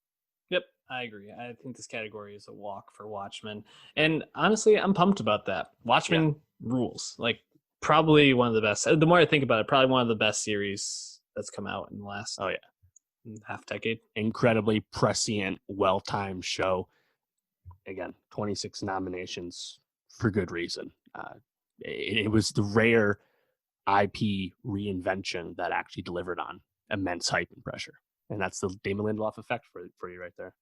Yep, I agree. I think this category is a walk for Watchmen. And honestly, I'm pumped about that. Watchmen rules. Like, probably one of the best. The more I think about it, probably one of the best series that's come out in the last half decade. Incredibly prescient, well-timed show. Again, 26 nominations for good reason. It was the rare IP reinvention that actually delivered on immense hype and pressure. And that's the Damon Lindelof effect for you right there.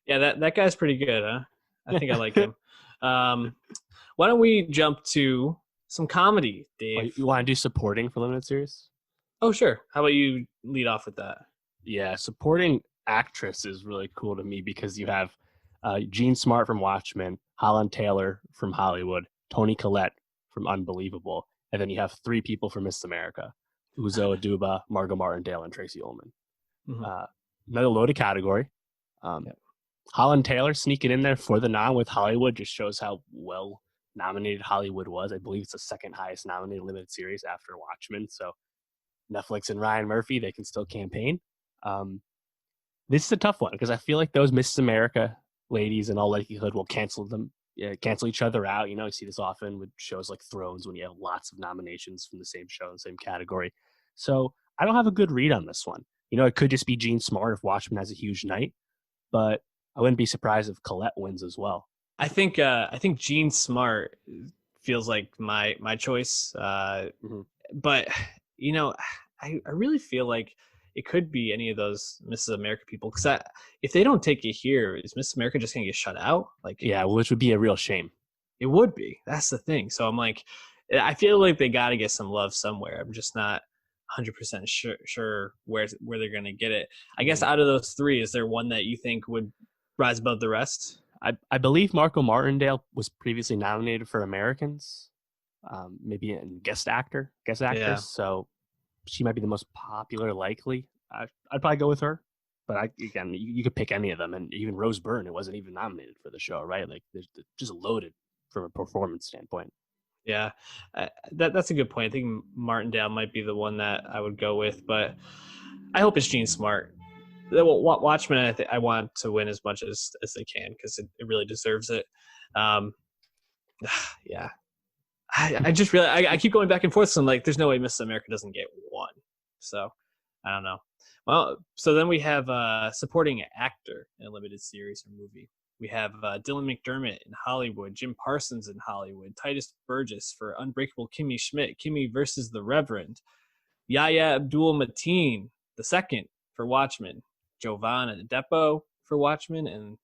Yeah, that guy's pretty good, huh? I think I like him. Why don't we jump to some comedy, Dave? You want to do supporting for limited series? Oh, sure. How about you lead off with that? Yeah, supporting actress is really cool to me because you have Gene Smart from Watchmen, Holland Taylor from Hollywood, Toni Collette from Unbelievable, and then you have 3 people from Miss America: Uzo Aduba, Margot Martindale, and Tracy Ullman. Mhm. Another loaded category. Yep. Holland Taylor sneaking in there for the nom with Hollywood just shows how well nominated Hollywood was. I believe it's the second highest nominated limited series after Watchmen. So Netflix and Ryan Murphy, they can still campaign. This is a tough one because I feel like those Miss America ladies in all likelihood will cancel each other out. You see this often with shows like Thrones when you have lots of nominations from the same show in the same category. So I don't have a good read on this one. It could just be Gene Smart if Watchmen has a huge night, but I wouldn't be surprised if Collette wins as well. I think Gene Smart feels like my choice. But I really feel like it could be any of those Mrs. America people, because if they don't take it here, is Miss America just gonna get shut out? Yeah, which would be a real shame. It would be. That's the thing. So I'm like, I feel like they got to get some love somewhere. I'm just not 100% sure where they're gonna get it. I guess out of those 3, is there one that you think would rise above the rest? I believe Margot Martindale was previously nominated for Americans, maybe a guest actress. Yeah. So she might be the most popular, likely. I'd probably go with her. But again, you could pick any of them, and even Rose Byrne, it wasn't even nominated for the show, right? Like, they're just loaded from a performance standpoint. Yeah, that's a good point. I think Martindale might be the one that I would go with, but I hope it's Gene Smart. Watchmen, I want to win as much as they can because it really deserves it. Yeah, I just really I keep going back and forth. So I'm like, there's no way Miss America doesn't get one. So I don't know. Well, so then we have supporting actor in a limited series or movie. We have Dylan McDermott in Hollywood, Jim Parsons in Hollywood, Titus Burgess for Unbreakable Kimmy Schmidt, Kimmy versus the Reverend, Yahya Abdul-Mateen II for Watchmen, Jovan Adepo for Watchmen, and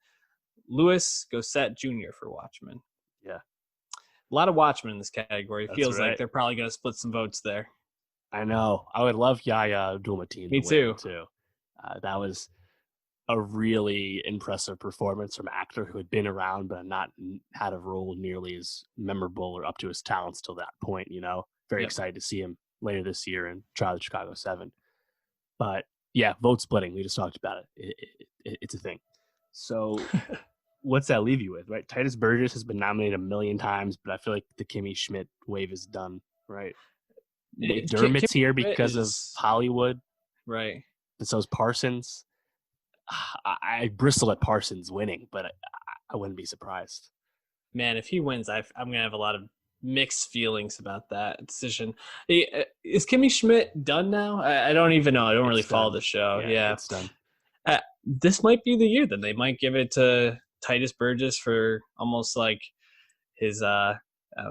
Louis Gossett Jr. for Watchmen. Yeah. A lot of Watchmen in this category. That's Feels right. like they're probably going to split some votes there. I know. I would love Yahya Abdul-Mateen. Me too. That was a really impressive performance from an actor who had been around but not had a role nearly as memorable or up to his talents till that point. Very excited to see him later this year in Trial of Chicago 7. But yeah, vote splitting. We just talked about it. It's a thing. So what's that leave you with, right? Titus Burgess has been nominated a million times, but I feel like the Kimmy Schmidt wave is done, right? McDermott's here because of Hollywood. Right. And so is Parsons. I bristle at Parsons winning, but I wouldn't be surprised. Man, if he wins, I'm going to have a lot of mixed feelings about that decision. Is Kimmy Schmidt done now? I don't even know. I don't really follow the show. Yeah, it's done. This might be the year that they might give it to Titus Burgess for almost like his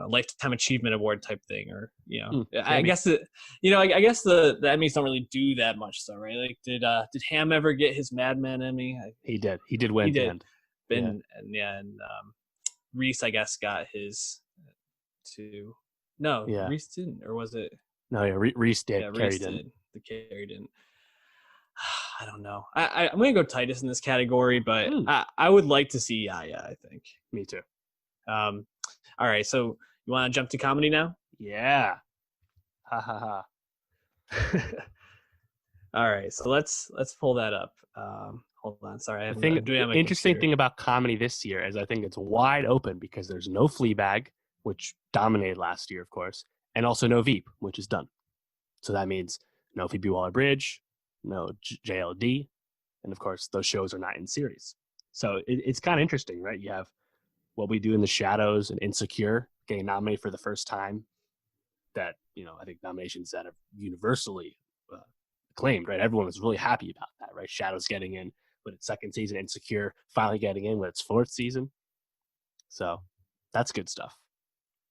lifetime achievement award type thing, or I guess I guess the Emmys don't really do that much, so right. Like, did Ham ever get his Mad Men Emmy? He did win. He did. And Reese, I guess, got his too. No, Reese didn't, or was it? No, yeah, Reese did. Yeah, Reese did. The Carrie didn't. I don't know. I'm gonna go Titus in this category, but I would like to see Yahya. I think. Me too. All right, so you want to jump to comedy now? Yeah. Ha ha ha. All right, so let's pull that up. Hold on, sorry. The interesting thing about comedy this year is I think it's wide open because there's no Fleabag, which dominated last year, of course, and also no Veep, which is done. So that means no Phoebe Waller-Bridge, no JLD, and of course those shows are not in series. So it's kind of interesting, right? You have What We Do in the Shadows and Insecure getting nominated for the first time. That I think nominations that are universally acclaimed, right? Everyone was really happy about that, right? Shadows getting in with its second season, Insecure finally getting in with its fourth season. So that's good stuff.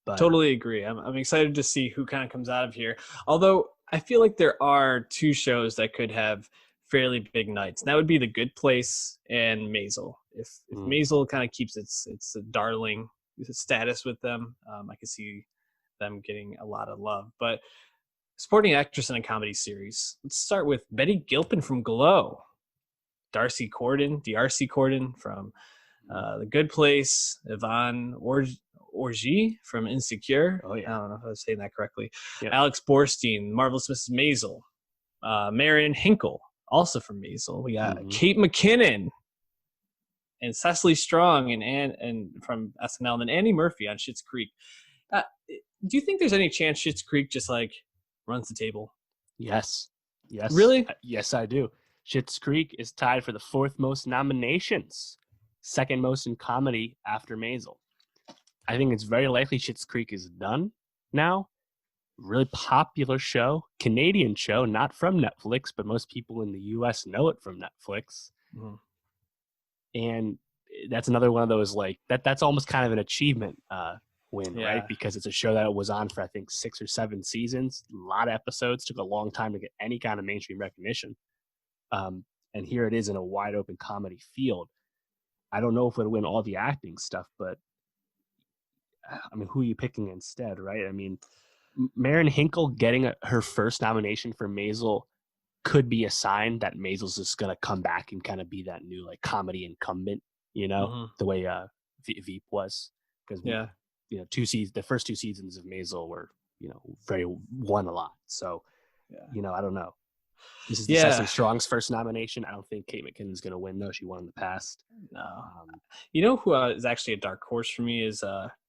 But totally agree. I'm excited to see who kind of comes out of here. Although I feel like there are 2 shows that could have fairly big nights. And that would be The Good Place and Maisel. If Maisel kind of keeps its darling status with them, I could see them getting a lot of love. But supporting actress in a comedy series. Let's start with Betty Gilpin from Glow. D'Arcy Corden from The Good Place, Yvonne Orji from Insecure. Oh, yeah. I don't know if I was saying that correctly. Yep. Alex Borstein, Marvelous Mrs. Maisel. Marion Hinkle, also from Maisel. We got Kate McKinnon and Cecily Strong and from SNL, and then Annie Murphy on Schitt's Creek. Do you think there's any chance Schitt's Creek just like runs the table? Yes. Really? Yes, I do. Schitt's Creek is tied for the 4th most nominations, 2nd most in comedy after Maisel. I think it's very likely Schitt's Creek is done now. Really popular show, Canadian show, not from Netflix, but most people in the U.S. know it from Netflix. Mm-hmm. And that's another one of those like that's almost kind of an achievement win, right? Because it's a show that was on for I think 6 or 7 seasons, a lot of episodes, took a long time to get any kind of mainstream recognition. And here it is in a wide open comedy field. I don't know if it'll win all the acting stuff, but I mean, who are you picking instead, right? I mean, Marion Hinkle getting her first nomination for Maisel could be a sign that Maisel's just going to come back and kind of be that new like comedy incumbent, the way Veep was. Because, the first 2 seasons of Maisel were, very won a lot. So, I don't know. This is Cecily Strong's first nomination. I don't think Kate McKinnon's going to win, though. She won in the past. No. Who is actually a dark horse for me is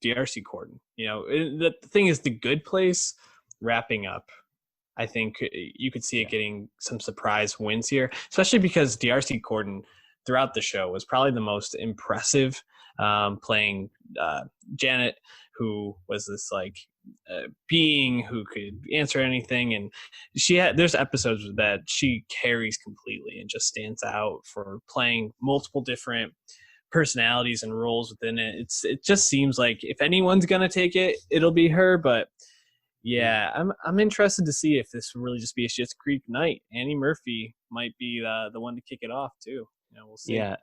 DRC Corden. The thing is, The Good Place wrapping up. I think you could see it getting some surprise wins here, especially because DRC Corden throughout the show was probably the most impressive, playing Janet, who was this like being who could answer anything, and there's episodes that she carries completely and just stands out for playing multiple different personalities and roles within it. It just seems like if anyone's gonna take it, it'll be her. But I'm interested to see if this will really just be a Schitt's Creek night. Annie Murphy might be the one to kick it off too. We'll see. Yeah,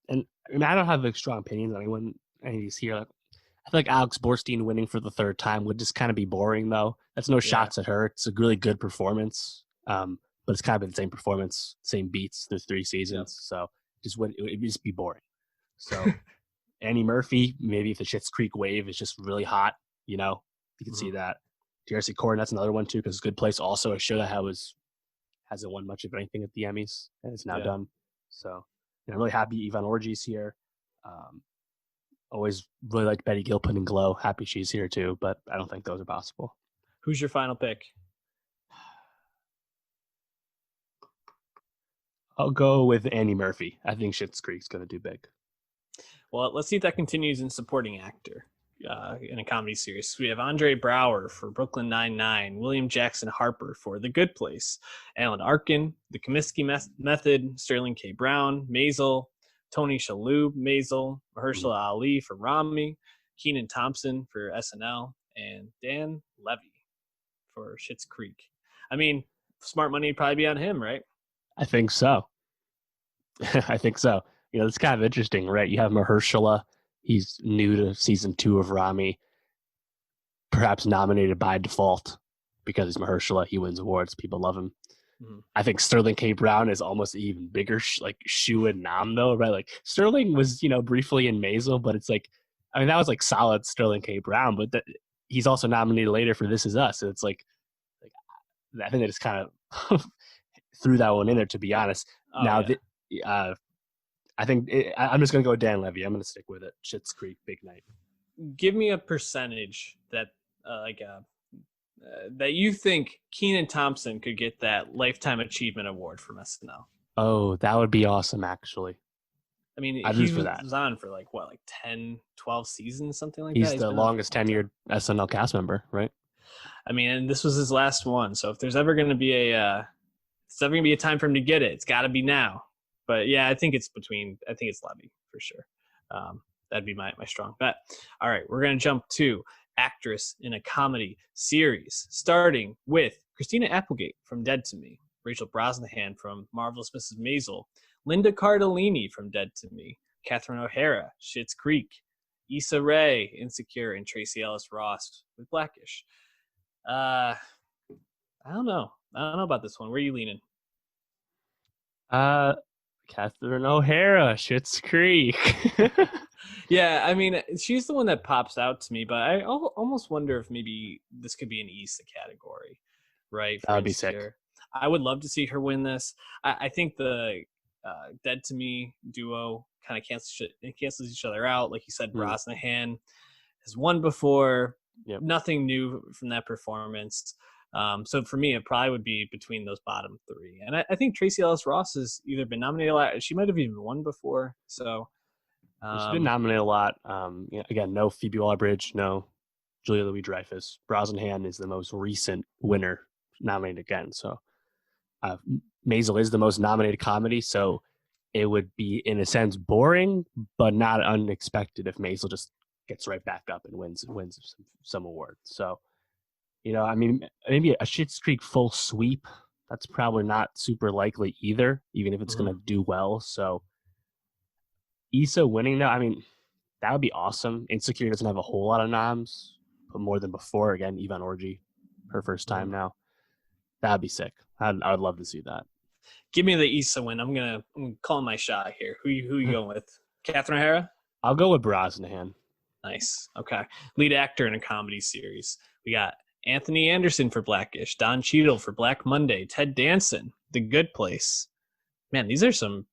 and I mean, I don't have like strong opinions on anyone. Any of these here. I feel like Alex Borstein winning for the 3rd time would just kind of be boring, though. That's no shots at her. It's a really good performance, but it's kind of been the same performance, same beats through 3 seasons. So it would just be boring. So Annie Murphy, maybe if the Schitt's Creek wave is just really hot, you can see that. DRC Corden, that's another one too, because Good Place also a show that hasn't won much of anything at the Emmys, and it's now done. So I'm really happy Yvonne Orji's here. Always really liked Betty Gilpin and Glow. Happy she's here too, but I don't think those are possible. Who's your final pick? I'll go with Annie Murphy. I think Schitt's Creek's going to do big. Well, let's see if that continues in supporting actor in a comedy series. We have Andre Braugher for Brooklyn Nine-Nine, William Jackson Harper for The Good Place, Alan Arkin, The Comiskey Method, Sterling K. Brown, Maisel, Tony Shalhoub, Maisel, Mahershala Ali for Rami, Kenan Thompson for SNL, and Dan Levy for Schitt's Creek. I mean, smart money would probably be on him, right? I think so. It's kind of interesting, right? You have Mahershala. He's new to season 2 of Rami, perhaps nominated by default because he's Mahershala. He wins awards. People love him. Mm-hmm. I think Sterling K. Brown is almost an even bigger shoe and nom, though, right? Like Sterling was, briefly in Maisel, but it's like, I mean, that was like solid Sterling K. Brown, but he's also nominated later for This Is Us. So it's like I think they just kind of threw that one in there, to be honest. I think I'm just going to go with Dan Levy. I'm going to stick with it. Schitt's Creek, big night. Give me a percentage that that you think Kenan Thompson could get that Lifetime Achievement Award from SNL. Oh, that would be awesome, actually. I mean, he was on for 10, 12 seasons, something like that. He's the longest tenured SNL cast member, right? I mean, and this was his last one. So if there's ever going to be a time for him to get it, it's got to be now. But yeah, I think it's Levy for sure. That'd be my strong bet. All right, we're going to jump to actress in a comedy series, starting with Christina Applegate from Dead to Me, Rachel Brosnahan from Marvelous Mrs. Maisel, Linda Cardellini from Dead to Me, Catherine O'Hara, Schitt's Creek, Issa Rae, Insecure, and Tracee Ellis Ross with Blackish. I don't know about this one. Where are you leaning? Catherine O'Hara, Schitt's Creek. Yeah, I mean, she's the one that pops out to me, but I almost wonder if maybe this could be an Issa category, right? That For would be sick. Insecure. I would love to see her win this. I think the Dead to Me duo kind of cancels each other out. Like you said, Brosnahan has won before. Yep. Nothing new from that performance. So for me, it probably would be between those bottom three. And I think Tracy Ellis Ross has either been nominated a lot. She might have even won before. So she's been nominated a lot. Again, no Phoebe Waller-Bridge, no Julia Louis-Dreyfus. Brosnahan is the most recent winner nominated again. So Maisel is the most nominated comedy. So it would be, in a sense, boring, but not unexpected if Maisel just gets right back up and wins some award. So, I mean, maybe a Schitt's Creek full sweep, that's probably not super likely either, even if it's going to do well. So Issa winning, though, I mean, that would be awesome. Insecure doesn't have a whole lot of noms, but more than before. Again, Yvonne Orji, her first time now. That'd be sick. I would love to see that. Give me the Issa win. I'm calling my shot here. Who you going with? Catherine O'Hara? I'll go with Brosnahan. Nice. Okay. Lead actor in a comedy series. We got Anthony Anderson for Blackish, Don Cheadle for Black Monday, Ted Danson, The Good Place. Man, these are some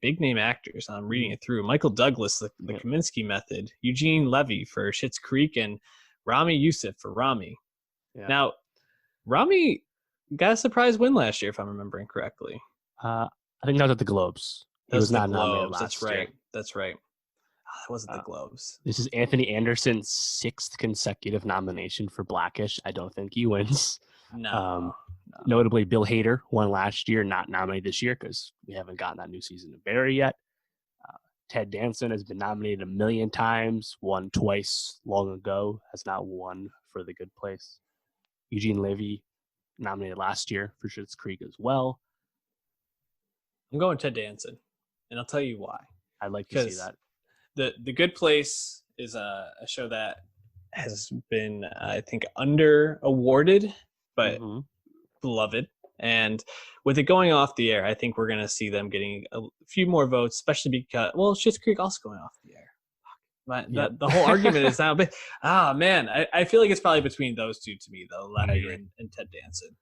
big name actors. I'm reading it through. Michael Douglas, the Kaminsky Method, Eugene Levy for Schitt's Creek, and Rami Youssef for Rami. Yeah. Now, Rami got a surprise win last year, if I'm remembering correctly. I think that was at the Globes. He was not nominated last year. That's right. That wasn't the Globes. This is Anthony Anderson's 6th consecutive nomination for Blackish. I don't think he wins. No. Notably, Bill Hader won last year, not nominated this year because we haven't gotten that new season of Barry yet. Ted Danson has been nominated 1 million times, won twice long ago, has not won for The Good Place. Eugene Levy nominated last year for Schitt's Creek as well. I'm going Ted Danson, and I'll tell you why. I'd like to see that. The Good Place is a show that has been, I think, under awarded, but beloved. And with it going off the air, I think we're going to see them getting a few more votes, especially because, Schitt's Creek also going off the air. The whole argument is now, man, I feel like it's probably between those two to me, though, Levy and Ted Danson.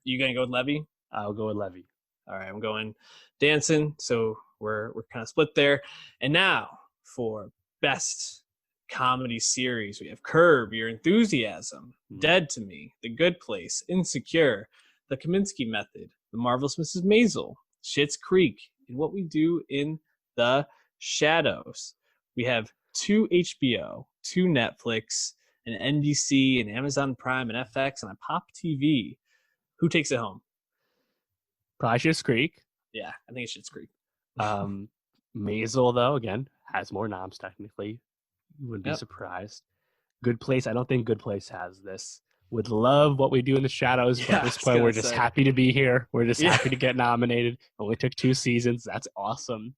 You going to go with Levy? I'll go with Levy. All right, I'm going Danson. So we're kind of split there. And now for best comedy series, we have Curb Your Enthusiasm, Dead to Me, The Good Place, Insecure, The Kaminsky Method, The Marvelous Mrs. Maisel, Schitt's Creek, and What We Do in the Shadows. We have 2 HBO, 2 Netflix, an NBC, an Amazon Prime, an FX, and a Pop TV. Who takes it home? Probably Schitt's Creek. Yeah, I think it's Schitt's Creek. Maisel, though, again, has more noms technically. You wouldn't be surprised. Good Place, I don't think Good Place has this. Would love What We Do in the Shadows, but at this point, we're just happy to be here. We're just happy to get nominated. Only took 2 seasons. That's awesome.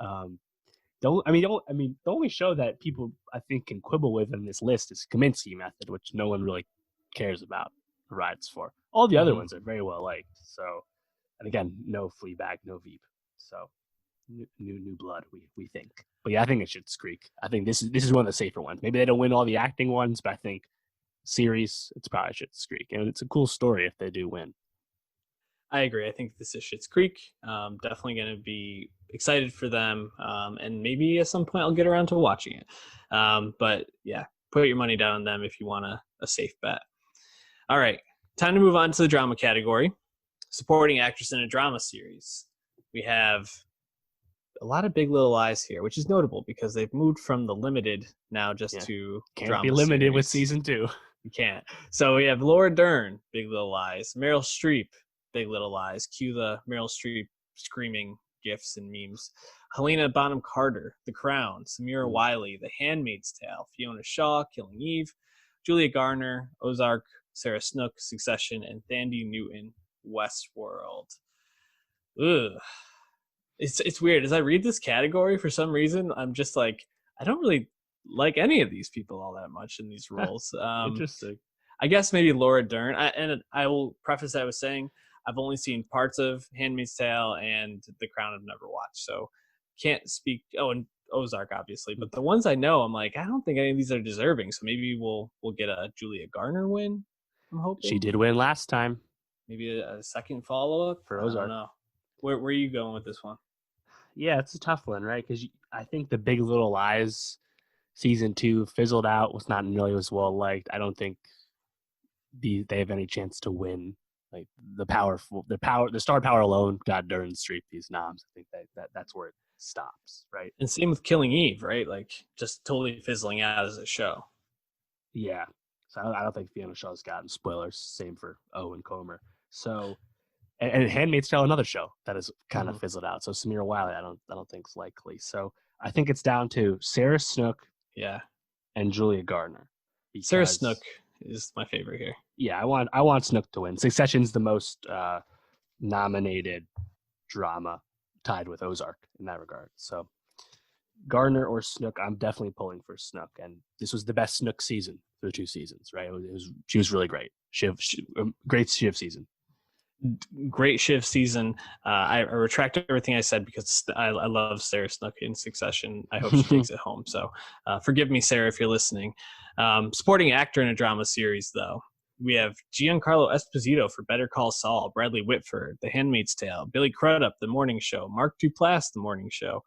The only show that people I think can quibble with in this list is Kaminsky Method, which no one really cares about or rides for. All the other ones are very well liked. So, and again, no Fleabag, no Veep. So new blood, we think. But yeah, I think it's Schitt's Creek. I think this is one of the safer ones. Maybe they don't win all the acting ones, but I think series, it's probably Schitt's Creek. And it's a cool story if they do win. I agree. I think this is Schitt's Creek. Definitely going to be excited for them. And maybe at some point I'll get around to watching it. But yeah, put your money down on them if you want a safe bet. All right. Time to move on to the drama category. Supporting actress in a drama series. We have a lot of Big Little Lies here, which is notable because they've moved from the limited now just to can't drama be limited series. With season 2. You can't. So we have Laura Dern, Big Little Lies, Meryl Streep, Big Little Lies. Cue the Meryl Streep screaming gifs and memes. Helena Bonham Carter, The Crown, Samira Wiley, The Handmaid's Tale, Fiona Shaw, Killing Eve, Julia Garner, Ozark, Sarah Snook, Succession, and Thandie Newton, Westworld. Ugh. It's weird. As I read this category, for some reason, I'm just like, I don't really like any of these people all that much in these roles. Interesting. I guess maybe Laura Dern. I will preface that with saying I've only seen parts of Handmaid's Tale and The Crown. I've never watched, so can't speak. Oh, and Ozark, obviously, but the ones I know, I'm like, I don't think any of these are deserving. So maybe we'll get a Julia Garner win. I'm hoping She did win last time. Maybe a second follow up for Ozark. Ozark. I don't know. Where are you going with this one? Yeah, it's a tough one, right? Because I think the Big Little Lies season 2 fizzled out, was not nearly as well liked. I don't think they have any chance to win. Like the star power alone got Durden Streep these noms. I think that's where it stops, right? And same with Killing Eve, right? Like just totally fizzling out as a show. Yeah. So I don't think Fiona Shaw's gotten spoilers. Same for O and Comer. So, and Handmaid's Tale, another show that has kind of fizzled out. So Samira Wiley, I don't think is likely. So I think it's down to Sarah Snook, and Julia Garner. Sarah Snook is my favorite here. Yeah, I want Snook to win. Succession's the most nominated drama, tied with Ozark in that regard. So Garner or Snook, I'm definitely pulling for Snook. And this was the best Snook season for the 2 seasons, right? She was really great. Great Shiv season. Great Shiv season. I retract everything I said because I love Sarah Snook in Succession. I hope she takes it home. So forgive me, Sarah, if you're listening. Supporting actor in a drama series, though. We have Giancarlo Esposito for Better Call Saul, Bradley Whitford, The Handmaid's Tale, Billy Crudup, The Morning Show, Mark Duplass, The Morning Show,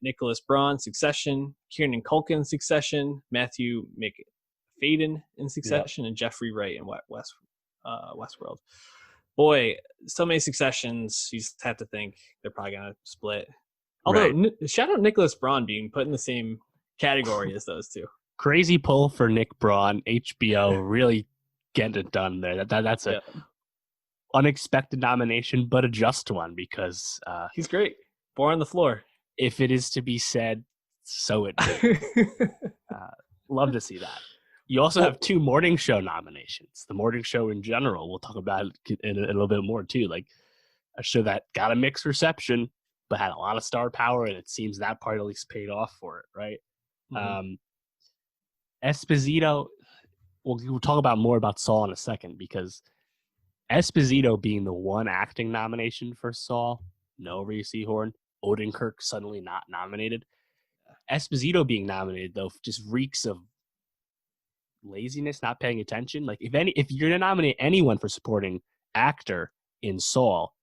Nicholas Braun, Succession, Kieran Culkin, Succession, Matthew McFadden in Succession, and Jeffrey Wright in Westworld. Boy, so many Successions. You just have to think they're probably going to split. Although, shout out Nicholas Braun being put in the same category as those two. Crazy pull for Nick Braun. HBO really getting it done there. That's a unexpected nomination, but a just one because he's great. Born on the floor. If it is to be said, so it did. Love to see that. You also have 2 morning show nominations. The morning show in general, we'll talk about it in a little bit more too. Like a show that got a mixed reception, but had a lot of star power, and it seems that part at least paid off for it, right? Esposito, we'll talk about more about Saul in a second, because Esposito being the one acting nomination for Saul, no Reese Horn, Odenkirk suddenly not nominated. Esposito being nominated, though, just reeks of laziness, not paying attention. Like if you're gonna nominate anyone for supporting actor in Saul,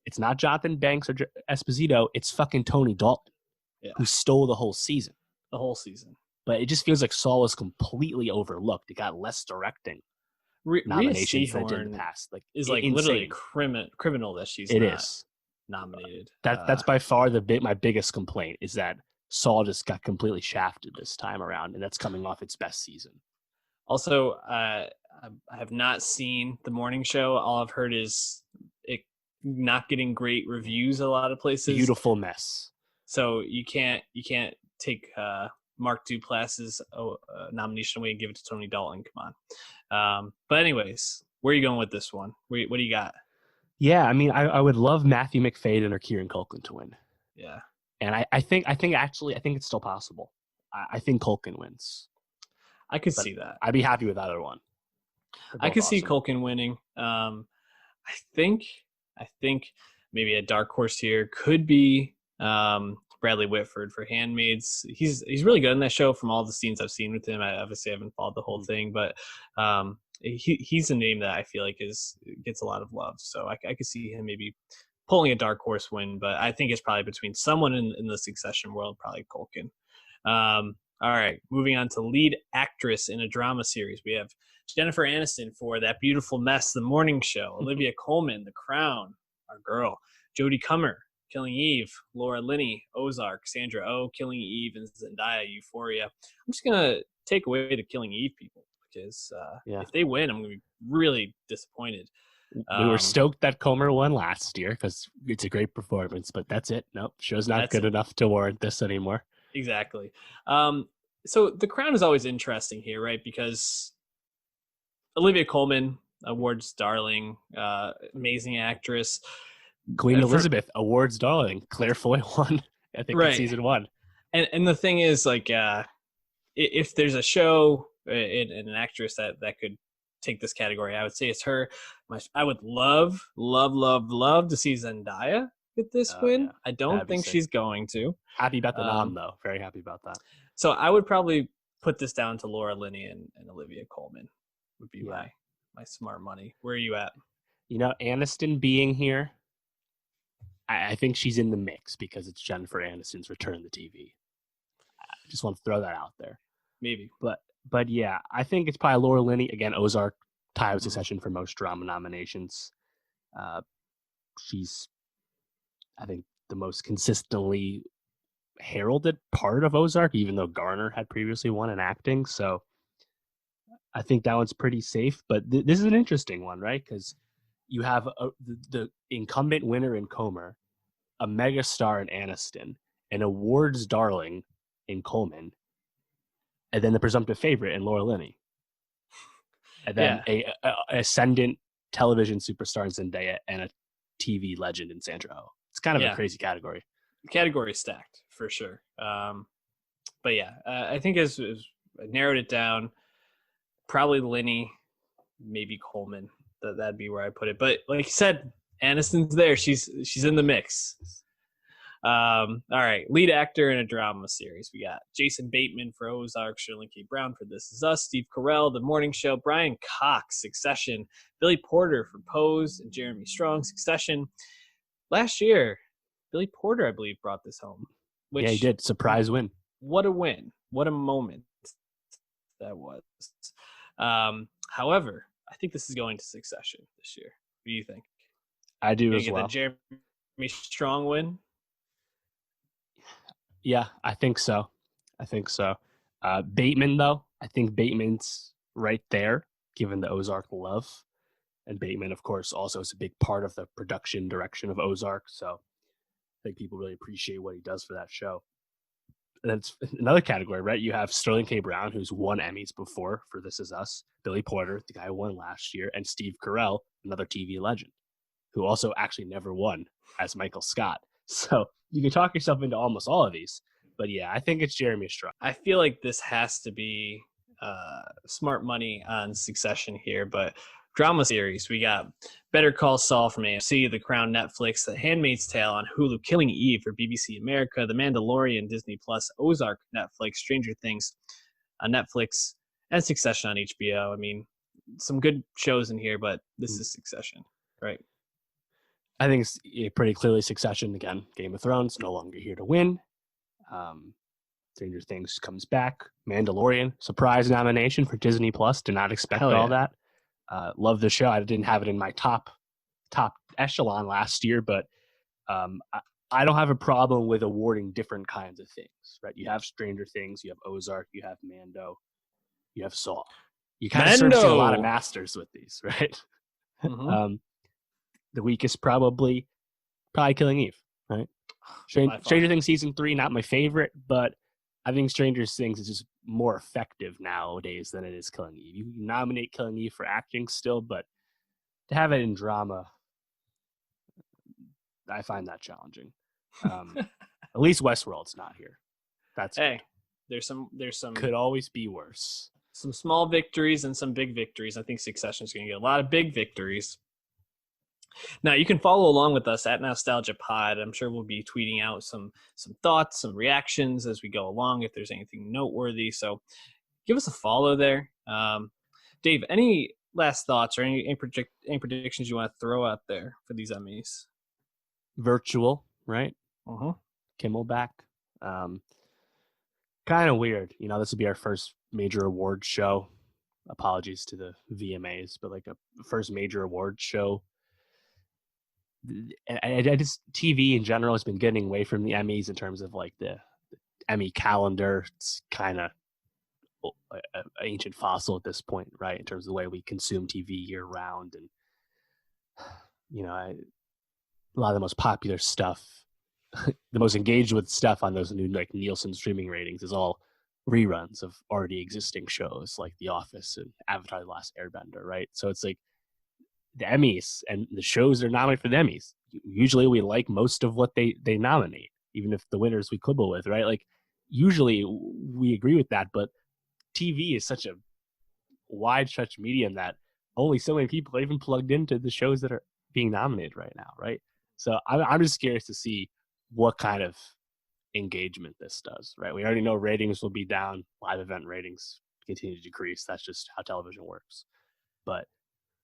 it's not Jonathan Banks or Esposito, it's fucking Tony Dalton, who stole the whole season. But it just feels like Saul was completely overlooked. It got less directing nominations than it did in the past. Like is like insane. Literally criminal that she's nominated. That's by far my biggest complaint, is that Saul just got completely shafted this time around, and that's coming off its best season. Also, I have not seen The Morning Show. All I've heard is it not getting great reviews a lot of places. Beautiful mess. So you can't take Mark Duplass's nomination away and give it to Tony Dalton. Come on. But anyways, where are you going with this one? What do you got? Yeah, I mean, I would love Matthew McFadden or Kieran Culkin to win. Yeah. And I think it's still possible. I think Culkin wins. I could see that. I'd be happy with either one. I could see Culkin winning. I think maybe a dark horse here could be Bradley Whitford for Handmaids. He's really good in that show from all the scenes I've seen with him. I obviously haven't followed the whole thing, but he's a name that I feel like gets a lot of love. So I could see him maybe pulling a dark horse win, but I think it's probably between someone in the Succession world, probably Culkin. All right, moving on to lead actress in a drama series. We have Jennifer Aniston for That Beautiful Mess, The Morning Show. Olivia Colman, The Crown, our girl. Jodie Comer, Killing Eve. Laura Linney, Ozark. Sandra Oh, Killing Eve. And Zendaya, Euphoria. I'm just going to take away the Killing Eve people because if they win, I'm going to be really disappointed. We were stoked that Comer won last year because it's a great performance, but that's it. Nope, show's not good enough to warrant this anymore. Exactly. So The Crown is always interesting here, right? Because Olivia Colman, awards darling, amazing actress. Queen Elizabeth, awards darling. Claire Foy won, I think, in season 1. And the thing is, like, if there's a show and an actress that could take this category. I would say it's her. I would love to see Zendaya get this win. Yeah. I don't think she's going to. Happy about the nom, though. Very happy about that. So I would probably put this down to Laura Linney and Olivia Colman would be my smart money. Where are you at? Aniston being here, I think she's in the mix because it's Jennifer Aniston's return to TV. I just want to throw that out there. Maybe. But yeah, I think it's probably Laura Linney. Again, Ozark, tie with Succession for most drama nominations. She's, I think, the most consistently heralded part of Ozark, even though Garner had previously won in acting. So I think that one's pretty safe. But this is an interesting one, right? Because you have the incumbent winner in Comer, a megastar in Aniston, an awards darling in Coleman, and then the presumptive favorite in Laura Linney. And then a ascendant television superstar in Zendaya and a TV legend in Sandra Oh. It's kind of a crazy category. Category stacked for sure. But yeah, I think as I narrowed it down, probably Linney, maybe Coleman. That'd be where I put it. But like you said, Aniston's there. She's in the mix. All right, lead actor in a drama series. We got Jason Bateman for Ozark, Shirley K. Brown for This Is Us, Steve Carell, The Morning Show, Brian Cox, Succession, Billy Porter for Pose, and Jeremy Strong, Succession. Last year, Billy Porter, I believe, brought this home. Yeah, he did. Surprise win. What a win. What a moment that was. However, I think this is going to Succession this year. What do you think? I do as well. The Jeremy Strong win? Yeah, I think so. Bateman, though, I think Bateman's right there, given the Ozark love. And Bateman, of course, also is a big part of the production direction of Ozark. So I think people really appreciate what he does for that show. And that's another category, right? You have Sterling K. Brown, who's won Emmys before for This Is Us, Billy Porter, the guy who won last year, and Steve Carell, another TV legend, who also actually never won as Michael Scott. So you can talk yourself into almost all of these. But yeah, I think it's Jeremy Strong. I feel like this has to be smart money on Succession here, but drama series, we got Better Call Saul from AMC, The Crown Netflix, The Handmaid's Tale on Hulu, Killing Eve for BBC America, The Mandalorian Disney Plus, Ozark Netflix, Stranger Things on Netflix, and Succession on HBO. I mean, some good shows in here, but this is Succession, right? I think it's pretty clearly Succession. Again, Game of Thrones, no longer here to win. Stranger Things comes back. Mandalorian, surprise nomination for Disney Plus. Did not expect all that. Love the show. I didn't have it in my top echelon last year, but I don't have a problem with awarding different kinds of things, right? You have Stranger Things, you have Ozark, you have Mando, you have Saul. You kind of start to see a lot of masters with these, right? Mm-hmm. The weakest probably Killing Eve, right? Stranger Things season 3, not my favorite, but I think Stranger Things is just more effective nowadays than it is Killing Eve. You can nominate Killing Eve for acting still, but to have it in drama, I find that challenging. At least Westworld's not here. That's good. There's some could always be worse. Some small victories and some big victories. I think Succession's going to get a lot of big victories. Now, you can follow along with us at Nowstalgia Pod. I'm sure we'll be tweeting out some thoughts, some reactions as we go along if there's anything noteworthy. So give us a follow there. Dave, any last thoughts or any predictions you want to throw out there for these Emmys? Virtual, right? Kimmel back. Kind of weird. This would be our first major award show. Apologies to the VMAs, but like a first major award show. I just TV in general has been getting away from the Emmys in terms of like the Emmy calendar. It's kind of an ancient fossil at this point, right? In terms of the way we consume TV year round, and a lot of the most popular stuff, the most engaged with stuff on those new like Nielsen streaming ratings is all reruns of already existing shows like The Office and Avatar: The Last Airbender, right? So it's like the Emmys and the shows that are nominated for the Emmys. Usually we like most of what they nominate, even if the winners we quibble with, right? Like usually we agree with that, but TV is such a wide stretch medium that only so many people are even plugged into the shows that are being nominated right now, right? So I'm just curious to see what kind of engagement this does, right? We already know ratings will be down, live event ratings continue to decrease. That's just how television works. But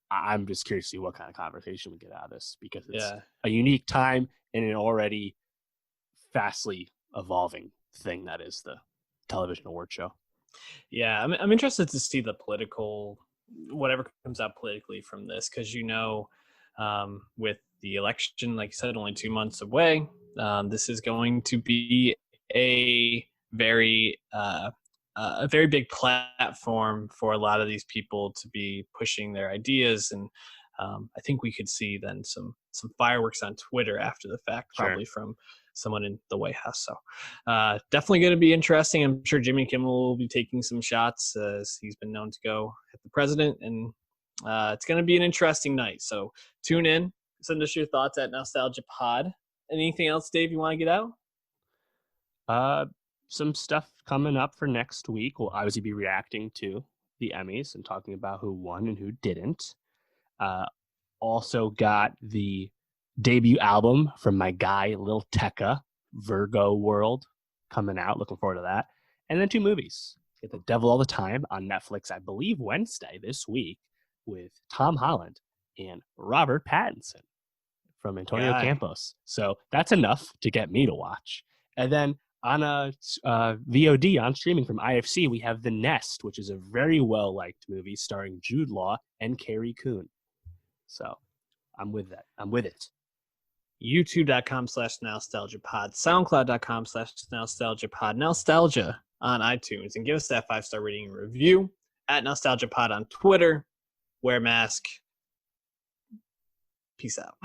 I'm just curious to see what kind of conversation we get out of this, because it's a unique time in an already fastly evolving thing that is the television award show. Yeah, I'm interested to see the whatever comes out politically from this, because with the election, like you said, only 2 months away, this is going to be a very big platform for a lot of these people to be pushing their ideas, and I think we could see then some fireworks on Twitter after the fact, probably from someone in the White House. So definitely going to be interesting. I'm sure Jimmy Kimmel will be taking some shots, as he's been known to go at the president, and it's going to be an interesting night. So tune in, send us your thoughts at Nowstalgia Pod. Anything else, Dave, you want to get out? Some stuff coming up for next week. We'll obviously be reacting to the Emmys and talking about who won and who didn't. Also got the debut album from my guy Lil Tecca, Virgo World, coming out. Looking forward to that. And then 2 movies. Get The Devil All the Time on Netflix, I believe Wednesday this week, with Tom Holland and Robert Pattinson from Antonio Campos. So that's enough to get me to watch. And then on a VOD on streaming from IFC, we have The Nest, which is a very well-liked movie starring Jude Law and Carrie Coon. So I'm with that. I'm with it. YouTube.com/NowstalgiaPod, SoundCloud.com/NowstalgiaPod, Nowstalgia on iTunes, and give us that 5-star rating and review. At NowstalgiaPod on Twitter. Wear a mask. Peace out.